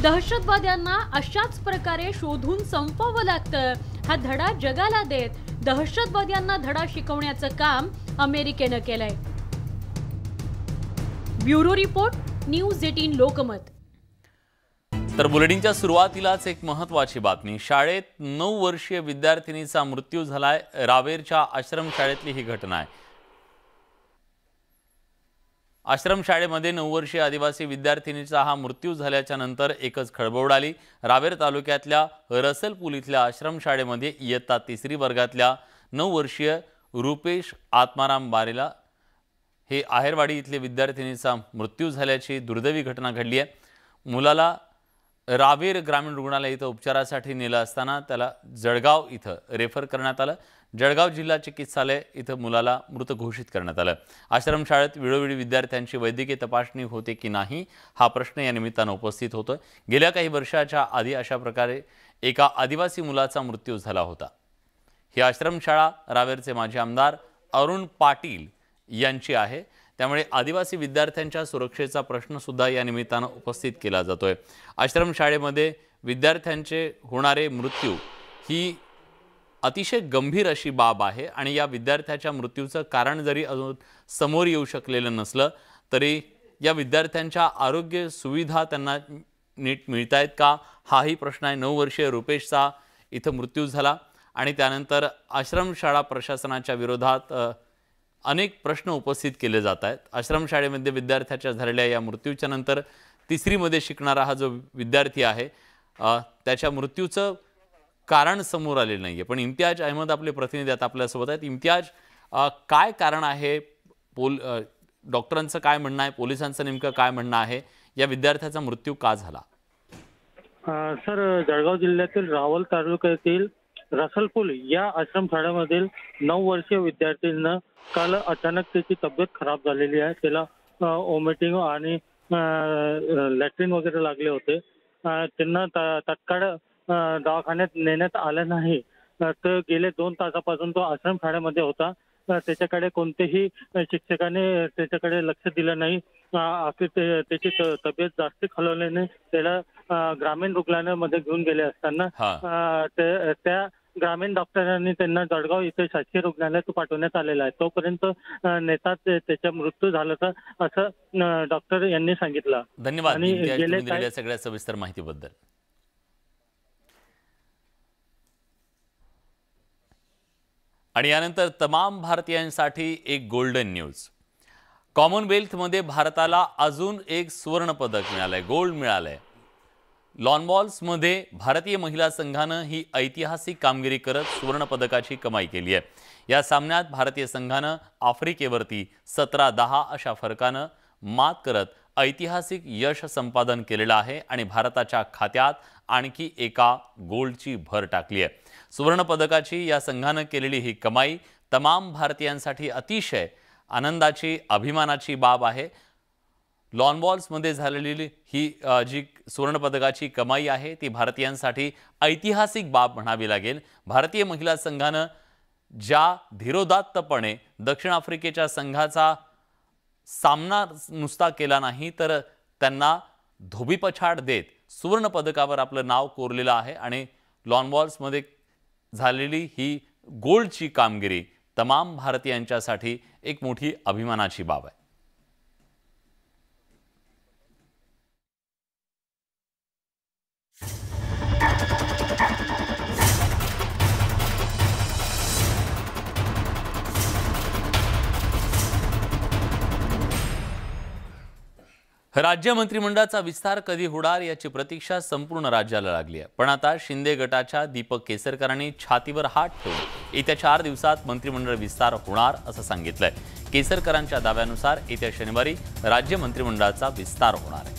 दहशतवाद्यांना अशाच प्रकारे शोधून संपवावं लागतं हा धडा जगाला देत दहशतवाद्यांना धडा शिकवण्याचं काम अमेरिकेनं केलंय. Bureau report, news 18 Lokmat. तर बुलेटिनच्या सुरुवातीलाच एक महत्त्वाची बातमी. शाळेत 9 वर्षीय विद्यार्थिनीचा मृत्यू झालाय. रावेरच्या आश्रमशाळेतली ही घटना आहे. आश्रमशाळेमध्ये 9 वर्षीय आदिवासी विद्यार्थिनीचा हा मृत्यू झाल्याच्या नंतर एकच खळबळ उडाली. रावेर तालुक्यातल्या रसलपूल इथल्या आश्रमशाळेमध्ये इयत्ता 3री वर्गातल्या 9 वर्षीय रुपेश आत्माराम बारेला हे आहेरवाडी इथले विद्यार्थिनीचा मृत्यू झाल्याची दुर्दैवी घटना घडली आहे. मुलाला रावेर ग्रामीण रुग्णालय इथं उपचारासाठी नेलं असताना त्याला जळगाव इथं रेफर करण्यात आलं. जळगाव जिल्हा चिकित्सालय इथं मुलाला मृत घोषित करण्यात आलं. आश्रमशाळेत वेळोवेळी विद्यार्थ्यांची वैद्यकीय तपासणी होते की नाही हा प्रश्न या निमित्तानं उपस्थित होतो. गेल्या काही वर्षाच्या आधी अशा प्रकारे एका आदिवासी मुलाचा मृत्यू झाला होता. ही आश्रमशाळा रावेरचे माजी आमदार अरुण पाटील यांची आहे। त्यामुळे आदिवासी विद्यार्थ्यांच्या सुरक्षेचा प्रश्न सुद्धा या निमित्तानं उपस्थित केला जातोय। आश्रमशाळेमध्ये विद्यार्थ्यांचे होणारे मृत्यू ही अतिशय गंभीर अशी बाब आहे आणि या विद्यार्थ्याच्या मृत्यूचं कारण जरी अजून समोर येऊ शकलेलं नसलं तरी या विद्यार्थ्यांच्या आरोग्य सुविधा त्यांना नीट मिळतायत का हाही प्रश्न आहे। 9 वर्षीय रुपेशचा इथं मृत्यू झाला आणि त्यानंतर आश्रमशाळा प्रशासनाच्या विरोधात अनेक प्रश्न उपस्थित केले जात आहेत। आश्रमशाळेमध्ये विद्यार्थ्याच्या झालेल्या या मृत्यूच्या नंतर तिसरीमध्ये शिकणारा हा जो विद्यार्थी आहे त्याच्या मृत्यूचं कारण समोर आलेलं नाहीये। पण इम्तियाज अहमद आपले प्रतिनिधी आता आपल्यासोबत आहेत। इम्तियाज, काय कारण आहे? डॉक्टरांचं काय म्हणणं आहे, पोलिसांचं नेमकं काय म्हणणं आहे, या विद्यार्थ्याचा मृत्यू का झाला? सर, जळगाव जिल्ह्यातील रावल तालुक्यातील रसलपूल या आश्रमशाळेमधील 9 वर्षीय विद्यार्थ्यांना काल अचानक त्याची तब्येत खराब झालेली आहे। त्याला वॉमिटिंग आणि लॅट्रिन वगैरे लागले होते। त्यांना तात्काळ दवाखान्यात नेण्यात आलं नाही। तर गेले 2 तासापासून तो आश्रमशाळेमध्ये होता। त्याच्याकडे कोणतेही शिक्षकाने त्याच्याकडे लक्ष दिलं नाही। अखेर त्याची तब्येत जास्त खालावल्याने त्याला ग्रामीण रुग्णालयामध्ये घेऊन गेले असताना त्या ग्रामीण डॉक्टरांनी त्यांना जळगाव इथे शासकीय रुग्णालयात पाठवण्यात आलेलं आहे। तोपर्यंत नेताच त्याचा मृत्यू झाला असं डॉक्टर यांनी सांगितलं। धन्यवाद दिलेल्या सगळ्या सविस्तर माहितीबद्दल। आणि यानंतर तमाम भारतीयांसाठी एक गोल्डन न्यूज। कॉमनवेल्थमध्ये भारताला अजून एक सुवर्ण पदक मिळालंय, गोल्ड मिळालंय। लॉन बॉल्समध्ये भारतीय महिला संघानं ही ऐतिहासिक कामगिरी करत सुवर्ण पदकाची कमाई केली आहे। या सामन्यात भारतीय संघानं आफ्रिकेवरती 17-10 अशा फरकानं मात करत ऐतिहासिक यश संपादन केलेलं आहे आणि भारताच्या खात्यात आणखी एका गोल्डची भर टाकली आहे। सुवर्ण पदकाची या संघानं केलेली ही कमाई तमाम भारतीयांसाठी अतिशय आनंदाची, अभिमानाची बाब आहे। लॉन बॉल्समध्ये झालेली ही जी सुवर्ण पदकाची कमाई आहे ती भारतीयांसाठी ऐतिहासिक बाब म्हणावी लागेल। भारतीय महिला संघानं ज्या धीरोदात्तपणे दक्षिण आफ्रिकेच्या संघाचा सामना नुसता केला नाही तर त्यांना धोबीपछाड देत सुवर्ण पदकावर आपलं नाव कोरलेलं आहे आणि लॉन बॉल्समध्ये झालेली ही गोल्डची कामगिरी तमाम भारतीयांच्यासाठी एक मोठी अभिमानाची बाब आहे। राज्य मंत्रिमंडळाचा विस्तार कधी होणार याची प्रतीक्षा संपूर्ण राज्याला लागली आहे। पण आता शिंदे गटाच्या दीपक केसरकरांनी छातीवर हात ठेवून येत्या 4 दिवसात मंत्रिमंडळ विस्तार होणार असं सांगितलंय। केसरकरांच्या दाव्यानुसार येत्या शनिवारी राज्य मंत्रिमंडळाचा विस्तार होणार आहे।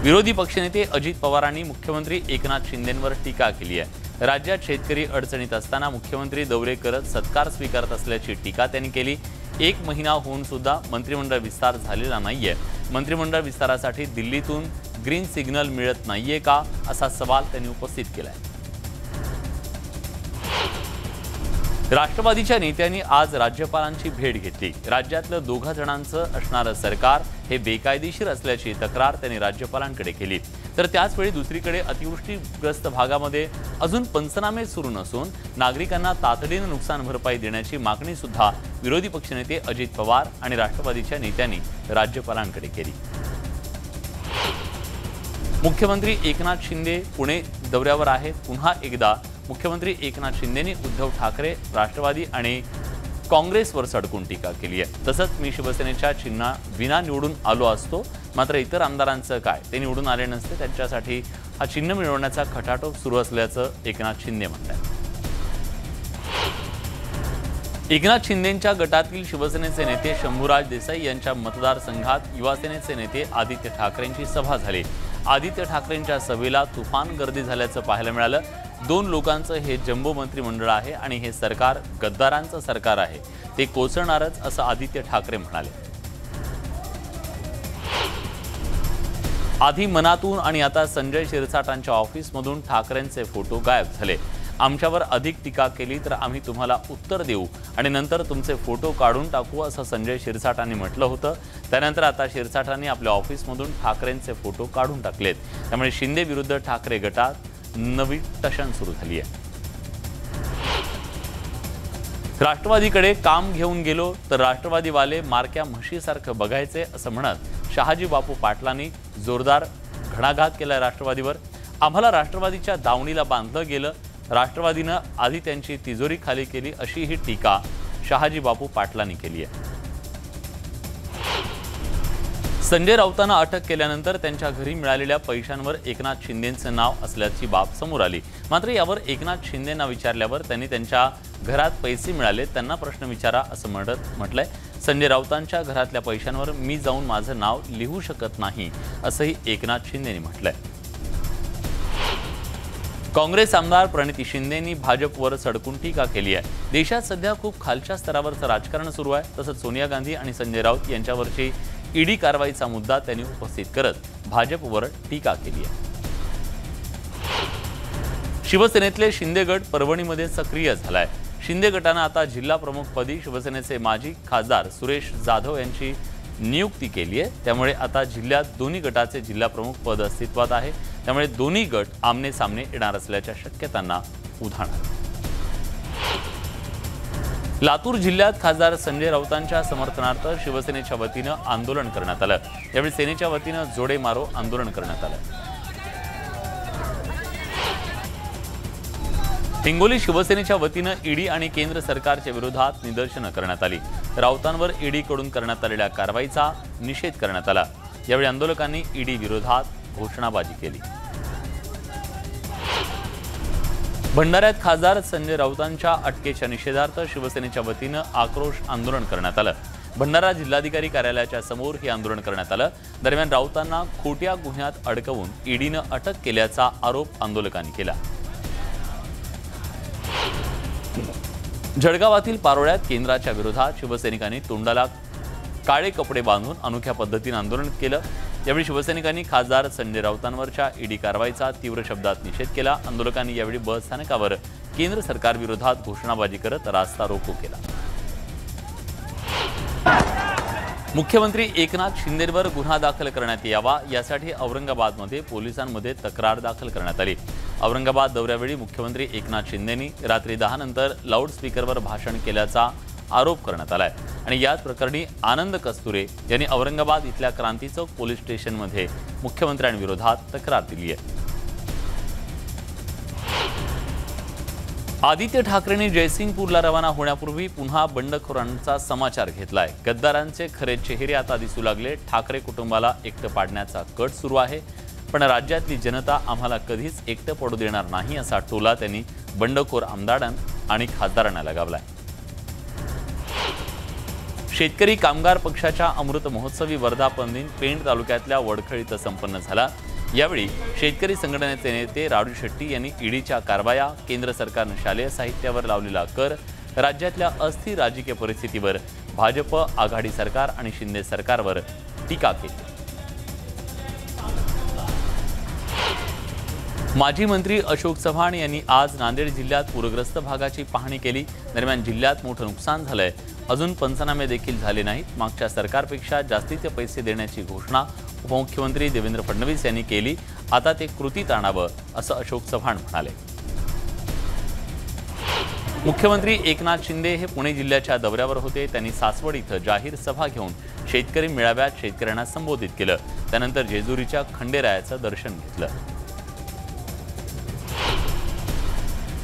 विरोधी पक्षनेते अजित पवारांनी मुख्यमंत्री एकनाथ शिंदेंवर टीका केली आहे। राज्यात शेतकरी अडचणीत असताना मुख्यमंत्री दौरे करत सत्कार स्वीकारत असल्याची टीका त्यांनी केली। 1 महिना होऊन सुद्धा मंत्रिमंडळ विस्तार झालेला नाहीये। मंत्रिमंडळ विस्तारासाठी दिल्लीतून ग्रीन सिग्नल मिळत नाहीये का असा सवाल त्यांनी उपस्थित केलाय। राष्ट्रवादीच्या नेत्यांनी आज राज्यपालांची भेट घेतली। राज्यातलं 2 जणांचं असणारं सरकार हे बेकायदेशीर असल्याची तक्रार त्यांनी राज्यपालांकडे केली। तर त्याच वेळी दुसरीकडे अतिवृष्टीग्रस्त भागामध्ये अजून पंचनामे सुरू नसून नागरिकांना तातडीने नुकसान भरपाई देण्याची मागणी सुद्धा विरोधी पक्षनेते अजित पवार आणि राष्ट्रवादीच्या नेत्यांनी राज्यपालांकडे केली। मुख्यमंत्री एकनाथ शिंदे पुणे दौऱ्यावर आहेत। पुन्हा एकदा मुख्यमंत्री एकनाथ शिंदेंनी उद्धव ठाकरे, राष्ट्रवादी आणि काँग्रेसवर सडकून टीका केली आहे। तसंच मी शिवसेनेच्या चिन्हा विना निवडून आलो असतो, मात्र इतर आमदारांचं काय, ते निवडून आले नसते, त्यांच्यासाठी हा चिन्ह मिळवण्याचा खटाटोप सुरू असल्याचं एकनाथ शिंदे म्हणतात। एकनाथ शिंदेंच्या गटातील शिवसेनेचे नेते शंभूराज देसाई यांच्या मतदारसंघात युवासेनेचे नेते आदित्य ठाकरेंची सभा झाली। आदित्य ठाकरेंच्या सभेला तुफान गर्दी झाल्याचं पाहायला मिळालं। 2 लोकांचं हे जम्बो मंत्रिमंडळ आहे आणि हे सरकार गद्दारांचं सरकार आहे, ते कोसळणारच असं आदित्य ठाकरे म्हणाले। आधी मनातून आणि आता संजय शिरसाटांच्या ऑफिसमधून ठाकरेंचे फोटो गायब झाले। आमच्यावर अधिक टीका केली तर आम्ही तुम्हाला उत्तर देऊ आणि नंतर तुमचे फोटो काढून टाकू असं संजय शिरसाटांनी म्हटलं होतं। त्यानंतर आता शिरसाटांनी आपल्या ऑफिसमधून ठाकरेंचे फोटो काढून टाकलेत। त्यामुळे शिंदे विरुद्ध ठाकरे गटात नवी टशन सुरू झाली आहे। राष्ट्रवादीकडे काम घेऊन गेलो तर राष्ट्रवादीवाले मारक्या म्हशीसारखं बघायचे असं म्हणत शहाजी बापू पाटलांनी जोरदार घणाघात केलाय राष्ट्रवादीवर। आम्हाला राष्ट्रवादीच्या दावणीला बांधलं गेलं, राष्ट्रवादीनं आधी त्यांची तिजोरी खाली केली अशी ही टीका शहाजी बापू पाटलांनी केली आहे। संजय राऊतांना अटक केल्यानंतर त्यांच्या घरी मिळालेल्या पैशांवर एकनाथ शिंदेंचं नाव असल्याची बाब समोर आली। मात्र यावर एकनाथ शिंदेंना विचारल्यावर त्यांनी त्यांच्या घरात पैसे मिळाले त्यांना प्रश्न विचारा असं म्हटलंय। संजय राऊतांच्या घरातल्या पैशांवर मी जाऊन माझं नाव लिहू शकत नाही असंही एकनाथ शिंदेंनी म्हटलंय। काँग्रेस आमदार प्रणिती शिंदेंनी भाजपवर सडकून टीका केली आहे। देशात सध्या खूप खालच्या स्तरावरचं राजकारण सुरू आहे। तसंच सोनिया गांधी आणि संजय राऊत यांच्यावरची ईडी कारवाईचा मुद्दा त्यांनी उपस्थित करत भाजपवर टीका केली आहे। शिवसेनेतले शिंदे गट परभणीमध्ये सक्रिय झालाय। शिंदे गटानं आता जिल्हा प्रमुखपदी शिवसेनेचे माजी खासदार सुरेश जाधव यांची नियुक्ती केली आहे। त्यामुळे आता जिल्ह्यात दोन्ही गटाचे जिल्हा प्रमुख पद अस्तित्वात आहे। त्यामुळे दोन्ही गट आमने सामने येणार असल्याच्या शक्यतांना उधाण आहे। लातूर जिल्ह्यात खासदार संजय राऊतांच्या समर्थनार्थ शिवसेनेच्या वतीनं आंदोलन करण्यात आलं। यावेळी सेनेच्या वतीनं जोडे मारो आंदोलन करण्यात आलं। हिंगोली शिवसेनेच्या वतीनं ईडी आणि केंद्र सरकारच्या विरोधात निदर्शनं करण्यात आली। राऊतांवर ईडीकडून करण्यात आलेल्या कारवाईचा निषेध करण्यात आला। यावेळी आंदोलकांनी ईडी विरोधात घोषणाबाजी केली। भंडाऱ्यात खासदार संजय राऊतांच्या अटकेच्या निषेधार्थ शिवसेनेच्या वतीनं आक्रोश आंदोलन करण्यात आलं। भंडारा जिल्हाधिकारी कार्यालयाच्या समोर हे आंदोलन करण्यात आलं। दरम्यान राऊतांना खोट्या गुन्ह्यात अडकवून ईडीनं अटक केल्याचा आरोप आंदोलकांनी केला। जळगावातील पारोळ्यात केंद्राच्या विरोधात शिवसैनिकांनी तोंडाला काळे कपडे बांधून अनोख्या पद्धतीने आंदोलन केलं। यावेळी शिवसैनिकांनी खासदार संजय राऊतांवरच्या ईडी कारवाईचा तीव्र शब्दात निषेध केला। आंदोलकांनी यावेळी बस स्थानकावर केंद्र सरकार विरोधात घोषणाबाजी करत रास्ता रोको केला। मुख्यमंत्री एकनाथ शिंदेंवर गुन्हा दाखल करण्यात यावा यासाठी औरंगाबादमध्ये पोलिसांमध्ये तक्रार दाखल करण्यात आली। औरंगाबाद दौऱ्यावेळी मुख्यमंत्री एकनाथ शिंदेंनी रात्री 10 नंतर लाऊडस्पीकरवर भाषण केल्याचा आरोप करण्यात आलाय आणि याच प्रकरणी आनंद कस्तुरे यांनी औरंगाबाद इथल्या क्रांती चौक पोलीस स्टेशनमध्ये मुख्यमंत्र्यांविरोधात तक्रार दिली आहे। आदित्य ठाकरेंनी जयसिंगपूरला रवाना होण्यापूर्वी पुन्हा बंडखोरांचा समाचार घेतलाय। गद्दारांचे खरे चेहरे आता दिसू लागले। ठाकरे कुटुंबाला एकटं पाडण्याचा कट सुरू आहे, पण राज्यातली जनता आम्हाला कधीच एकटं पडू देणार नाही असा टोला त्यांनी बंडखोर आमदारां आणि खासदारांना लगावलाय। शेतकरी कामगार पक्षाच्या अमृत महोत्सवी वर्धापन दिन पेण तालुक्यातल्या वडखळ इथं संपन्न झाला। यावेळी शेतकरी संघटनेचे नेते राजू शेट्टी यांनी ईडीच्या कारवाया, केंद्र सरकारनं शालेय साहित्यावर लावलेला कर, राज्यातल्या अस्थिर राजकीय परिस्थितीवर भाजप आघाडी सरकार आणि शिंदे सरकारवर टीका केली। माजी मंत्री अशोक चव्हाण यांनी आज नांदेड जिल्ह्यात पूरग्रस्त भागाची पाहणी केली। दरम्यान जिल्ह्यात मोठं नुकसान झालंय, अजून पंचनामे देखील झाले नाहीत। मागच्या सरकारपेक्षा जास्तीचे पैसे देण्याची घोषणा उपमुख्यमंत्री देवेंद्र फडणवीस यांनी केली, आता ते कृतीत आणावं असं अशोक चव्हाण म्हणाले। मुख्यमंत्री एकनाथ शिंदे हे पुणे जिल्ह्याच्या दौऱ्यावर होते। त्यांनी सासवड इथं जाहीर सभा घेऊन शेतकरी मेळाव्यात शेतकऱ्यांना संबोधित केलं। त्यानंतर जेजुरीच्या खंडेरायाचं दर्शन घेतलं।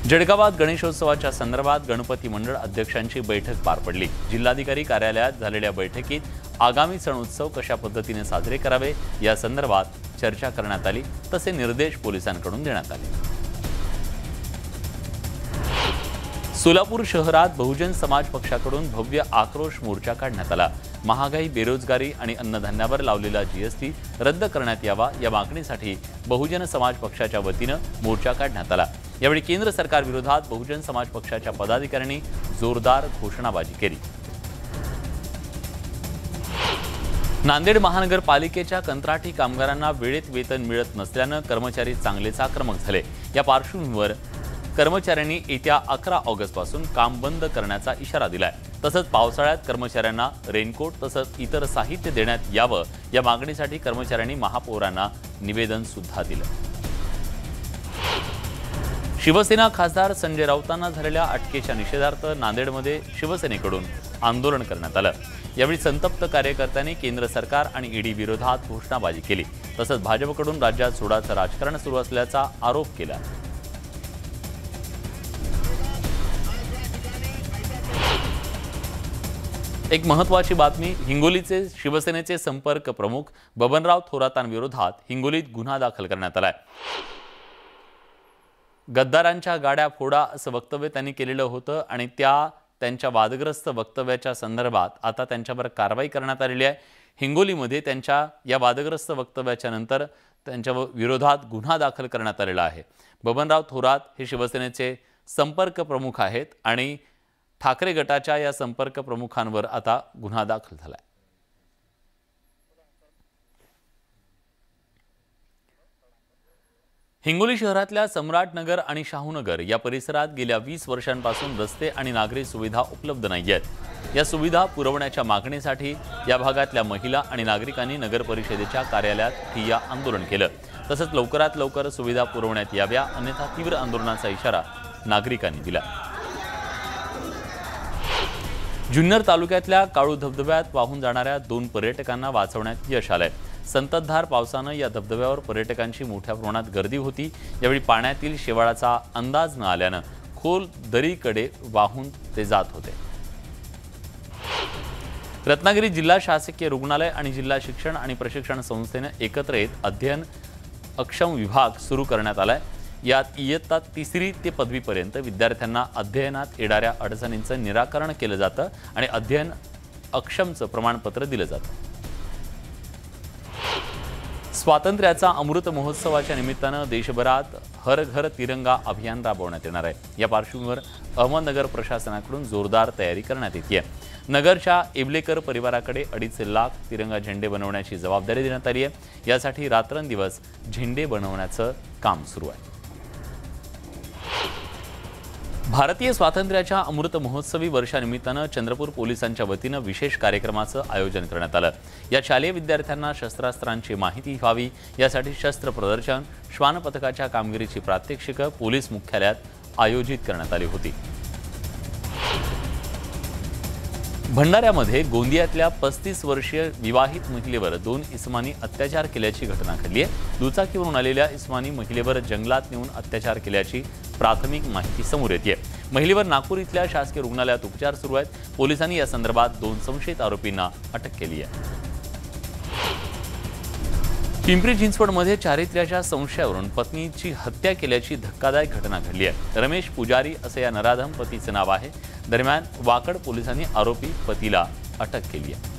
जळगावात गणेशोत्सवाच्या संदर्भात गणपती मंडळ अध्यक्षांची बैठक पार पडली। जिल्हाधिकारी कार्यालयात झालेल्या बैठकीत आगामी सण उत्सव कशा पद्धतीने साजरे करावे या संदर्भात चर्चा करण्यात आली, तसे निर्देश पोलिसांकडून देण्यात आले। सोलापूर शहरात बहुजन समाज पक्षाकडून भव्य आक्रोश मोर्चा काढण्यात आला। महागाई, बेरोजगारी आणि अन्नधान्यावर लावलेला जीएसटी रद्द करण्यात यावा या मागणीसाठी बहुजन समाज पक्षाच्या वतीनं मोर्चा काढण्यात आला। यावेळी केंद्र सरकार विरोधात बहुजन समाज पक्षाच्या पदाधिकाऱ्यांनी जोरदार घोषणाबाजी केली। नांदेड महानगरपालिकेच्या कंत्राटी कामगारांना वेळेत वेतन मिळत नसल्यानं कर्मचारी चांगलेच आक्रमक झाले। या पार्श्वभूमीवर कर्मचाऱ्यांनी येत्या 11 ऑगस्टपासून काम बंद करण्याचा इशारा दिलाय। तसंच पावसाळ्यात कर्मचाऱ्यांना रेनकोट तसंच इतर साहित्य देण्यात यावं या मागणीसाठी कर्मचाऱ्यांनी महापौरांना निवेदन सुद्धा दिलं। शिवसेना खासदार संजय राऊतांना झालेल्या अटकेच्या निषेधार्थ नांदेडमध्ये शिवसेनेकडून आंदोलन करण्यात आलं। यावेळी संतप्त कार्यकर्त्यांनी केंद्र सरकार आणि ईडी विरोधात घोषणाबाजी केली। तसंच भाजपकडून राज्यात सोडाचं राजकारण सुरू असल्याचा आरोप केला। एक महत्त्वाची बातमी, हिंगोलीचे शिवसेनेचे संपर्क प्रमुख बबनराव थोरातांविरोधात हिंगोलीत गुन्हा दाखल करण्यात आलाय। गद्दारांच्या गाड्या फोडा असं वक्तव्य त्यांनी केलेलं होतं आणि त्यांच्या वादग्रस्त वक्तव्याच्या संदर्भात आता त्यांच्यावर कारवाई करण्यात आलेली आहे। हिंगोलीमध्ये त्यांच्या या वादग्रस्त वक्तव्याच्या नंतर त्यांच्या विरोधात गुन्हा दाखल करण्यात आलेला आहे। बबनराव थोरात हे शिवसेनेचे संपर्क प्रमुख आहेत आणि ठाकरे गटाच्या या संपर्क प्रमुखांवर आता गुन्हा दाखल झालाय। हिंगोली शहरातल्या सम्राटनगर आणि शाहूनगर या परिसरात गेल्या 20 वर्षांपासून रस्ते आणि नागरी सुविधा उपलब्ध नाहीयेत। या सुविधा पुरवण्याच्या मागणीसाठी या भागातल्या महिला आणि नागरिकांनी नगर परिषदेच्या कार्यालयात ठिय्या आंदोलन केलं। तसंच लवकरात लवकर सुविधा पुरवण्यात याव्या अन्यथा तीव्र आंदोलनाचा इशारा नागरिकांनी दिला। जुन्नर तालुक्यातल्या काळू धबधब्यात वाहून जाणाऱ्या 2 पर्यटकांना वाचवण्यात यश आलंय। संततधार पावसानं या धबधब्यावर पर्यटकांची मोठ्या प्रमाणात गर्दी होती। यावेळी पाण्यातील शेवाळाचा अंदाज न आल्यानं खोल दरीकडे वाहून ते जात होते। रत्नागिरी जिल्हा शासकीय रुग्णालय आणि जिल्हा शिक्षण आणि प्रशिक्षण संस्थेने एकत्र येत अध्ययन अक्षम विभाग सुरू करण्यात आलाय। यात इयत्ता 3री ते पदवीपर्यंत विद्यार्थ्यांना अध्ययनात येणाऱ्या अडचणींचं निराकरण केलं जातं आणि अध्ययन अक्षमचं प्रमाणपत्र दिलं जातं। स्वातंत्र्याचा अमृत महोत्सवाच्या निमित्तानं देशभरात हर घर तिरंगा अभियान राबवण्यात येणार आहे। या पार्श्वभूमीवर अहमदनगर प्रशासनाकडून जोरदार तयारी करण्यात येते। नगरच्या इबलेकर परिवाराकडे 2.5 लाख तिरंगा झेंडे बनवण्याची जबाबदारी देण्यात आली आहे। यासाठी रात्रंदिवस झेंडे बनवण्याचं काम सुरू आहे। भारतीय स्वातंत्र्याच्या अमृत महोत्सवी वर्षानिमित्तानं चंद्रपूर पोलिसांच्या वतीनं विशेष कार्यक्रमाचं आयोजन करण्यात आलं। या शालेय विद्यार्थ्यांना शस्त्रास्त्रांची माहिती व्हावी यासाठी शस्त्र प्रदर्शन, श्वान पथकाच्या कामगिरीची प्रात्यक्षिकं पोलीस मुख्यालयात आयोजित करण्यात आली होती। भंडाऱ्यामध्ये गोंदियातल्या 35 वर्षीय विवाहित महिलेवर 2 इसमांनी अत्याचार केल्याची घटना घडली आहे। दुचाकीवरून आलेल्या इसमांनी महिलेवर जंगलात नेऊन अत्याचार केल्याची प्राथमिक माहिती समोर येते। महिलेवर नागपूर इथल्या शासकीय रुग्णालयात उपचार सुरू आहेत। पोलिसांनी या संदर्भात 2 संशयित आरोपींना अटक केली आहे। पिंपरी चिंचवडमध्ये चारित्र्याच्या संशयावरून पत्नीची हत्या केल्याची धक्कादायक घटना घडली आहे। रमेश पुजारी असं या नराधम पतीचं नाव आहे। दरम्यान वाकड पोलिसांनी आरोपी पतीला अटक केली आहे।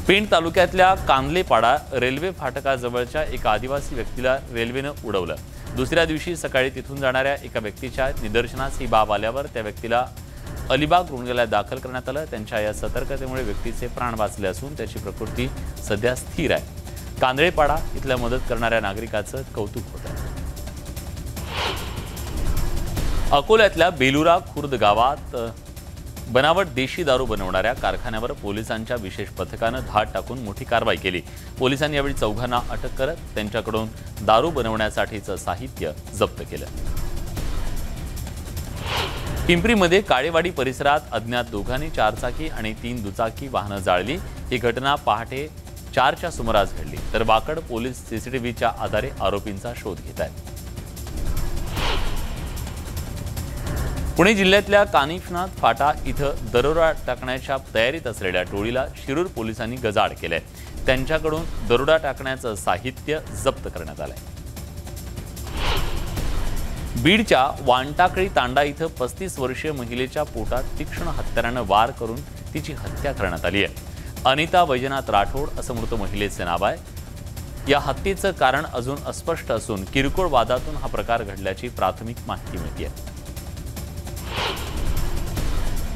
पेण तालुक्यातल्या कांदलेपाडा रेल्वे फाटकाजवळच्या एका आदिवासी व्यक्तीला रेल्वेनं उडवलं। दुसऱ्या दिवशी सकाळी तिथून जाणाऱ्या एका व्यक्तीच्या निदर्शनास ही बाब आल्यावर त्या व्यक्तीला अलिबाग रुग्णालयात दाखल करण्यात आलं। त्यांच्या या सतर्कतेमुळे व्यक्तीचे प्राण वाचले असून त्याची प्रकृती सध्या स्थिर आहे। कांदळेपाडा इथल्या मदत करणाऱ्या नागरिकाचं कौतुक होत आहे। अकोल्यातल्या बेलुरा खुर्द गावात बनावट देशी दारू बनवणाऱ्या कारखान्यावर पोलिसांच्या विशेष पथकानं धाड टाकून मोठी कारवाई केली। पोलिसांनी यावेळी 4घांना अटक करत त्यांच्याकडून दारू बनवण्यासाठीचं साहित्य जप्त केलं। पिंपरीमध्ये काळेवाडी परिसरात अज्ञात दोघांनी 4 चाकी आणि 3 दुचाकी वाहनं जाळली। ही घटना पहाटे 4च्या सुमारास घडली। तर वाकड पोलीस सीसीटीव्हीच्या आधारे आरोपींचा शोध घेत आहेत। पुणे जिल्ह्यातल्या कानिफनाथ फाटा इथं दरोडा टाकण्याच्या तयारीत असलेल्या टोळीला शिरूर पोलिसांनी गजाआड केलंय। त्यांच्याकडून दरोडा टाकण्याचं साहित्य जप्त करण्यात आलंय। बीडच्या वांटाकळी तांडा इथं 35 वर्षीय महिलेच्या पोटात तीक्ष्ण हत्यारानं वार करून तिची हत्या करण्यात आली आहे। अनिता वैजनाथ राठोड असं मृत महिलेचं नाव आहे। या हत्येचं कारण अजून अस्पष्ट असून किरकोळ वादातून हा प्रकार घडल्याची प्राथमिक माहिती मिळते।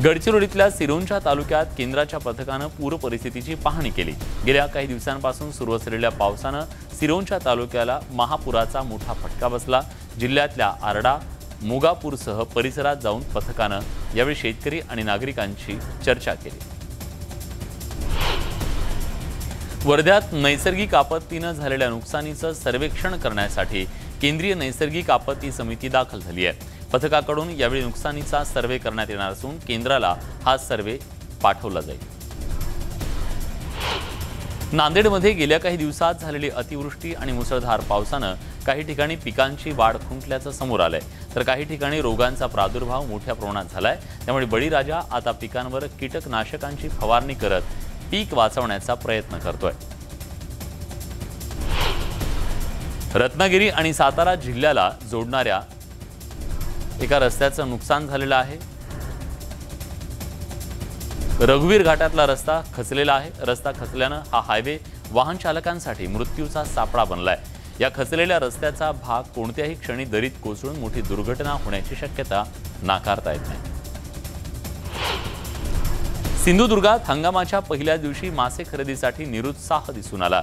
गडचिरोलीतल्या सिरोंचा तालुक्यात केंद्राच्या पथकानं पूर परिस्थितीची पाहणी केली। गेल्या काही दिवसांपासून सुरू असलेल्या पावसानं सिरोंचा तालुक्याला महापुराचा मोठा फटका बसला। जिल्ह्यातल्या आरडा, मोगापूरसह परिसरात जाऊन पथकानं यावेळी शेतकरी आणि नागरिकांची चर्चा केली। वर्ध्यात नैसर्गिक आपत्तीनं झालेल्या नुकसानीचं सर्वेक्षण करण्यासाठी केंद्रीय नैसर्गिक आपत्ती समिती दाखल झाली आहे। पथकाकडून यावेळी नुकसानीचा सर्वे करण्यात येणार असून केंद्राला हा सर्वे पाठवला जाईल। नांदेडमध्ये गेल्या काही दिवसात झालेली अतिवृष्टी आणि मुसळधार पावसानं काही ठिकाणी पिकांची वाढ खुंटल्याचं समोर आलंय, तर काही ठिकाणी रोगांचा प्रादुर्भाव मोठ्या प्रमाणात झालाय। त्यामुळे बळीराजा आता पिकांवर कीटकनाशकांची फवारणी करत पीक वाचवण्याचा प्रयत्न करतोय। रत्नागिरी आणि सातारा जिल्ह्याला जोडणाऱ्या एका रस्त्याचं नुकसान झालेलं आहे। रघुवीर घाटातला रस्ता खचलेला आहे। रस्ता खचल्यानं हा हायवे वाहन चालकांसाठी मृत्यूचा सापळा बनलाय। या खचलेल्या रस्त्याचा भाग कोणत्याही क्षणी दरीत कोसळून मोठी दुर्घटना होण्याची शक्यता नाकारता येत नाही। सिंधुदुर्गात हंगामाच्या पहिल्या दिवशी मासे खरेदीसाठी निरुत्साह दिसून आला।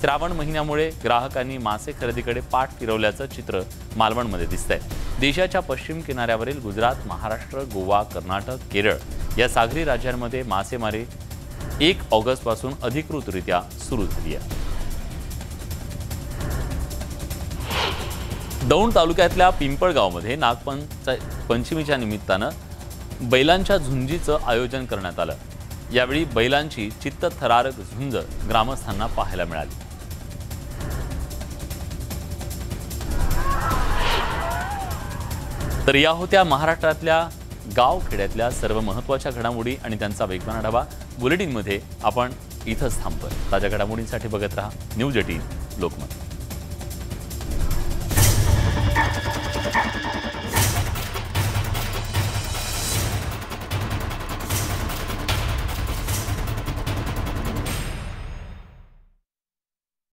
श्रावण महिन्यामुळे ग्राहकांनी मासे खरेदीकडे पाठ फिरवल्याचं चित्र मालवणमध्ये दिसतंय। देशाच्या पश्चिम किनाऱ्यावरील गुजरात, महाराष्ट्र, गोवा, कर्नाटक, केरळ या सागरी राज्यांमध्ये मासेमारी 1 ऑगस्टपासून अधिकृतरित्या सुरू झाली आहे। दौंड तालुक्यातल्या पिंपळगावमध्ये नागपंचमीच्या निमित्तानं बैलांच्या झुंजीचं आयोजन करण्यात आलं। यावेळी बैलांची चित्तथरारक झुंज ग्रामस्थांना पाहायला मिळाली। तर या होत्या महाराष्ट्रातल्या गावखेड्यातल्या सर्व महत्त्वाच्या घडामोडी आणि त्यांचा वेगवान आढावा। बुलेटिनमध्ये आपण इथंच थांबतोय। ताज्या घडामोडींसाठी बघत रहा न्यूज 18 लोकमत।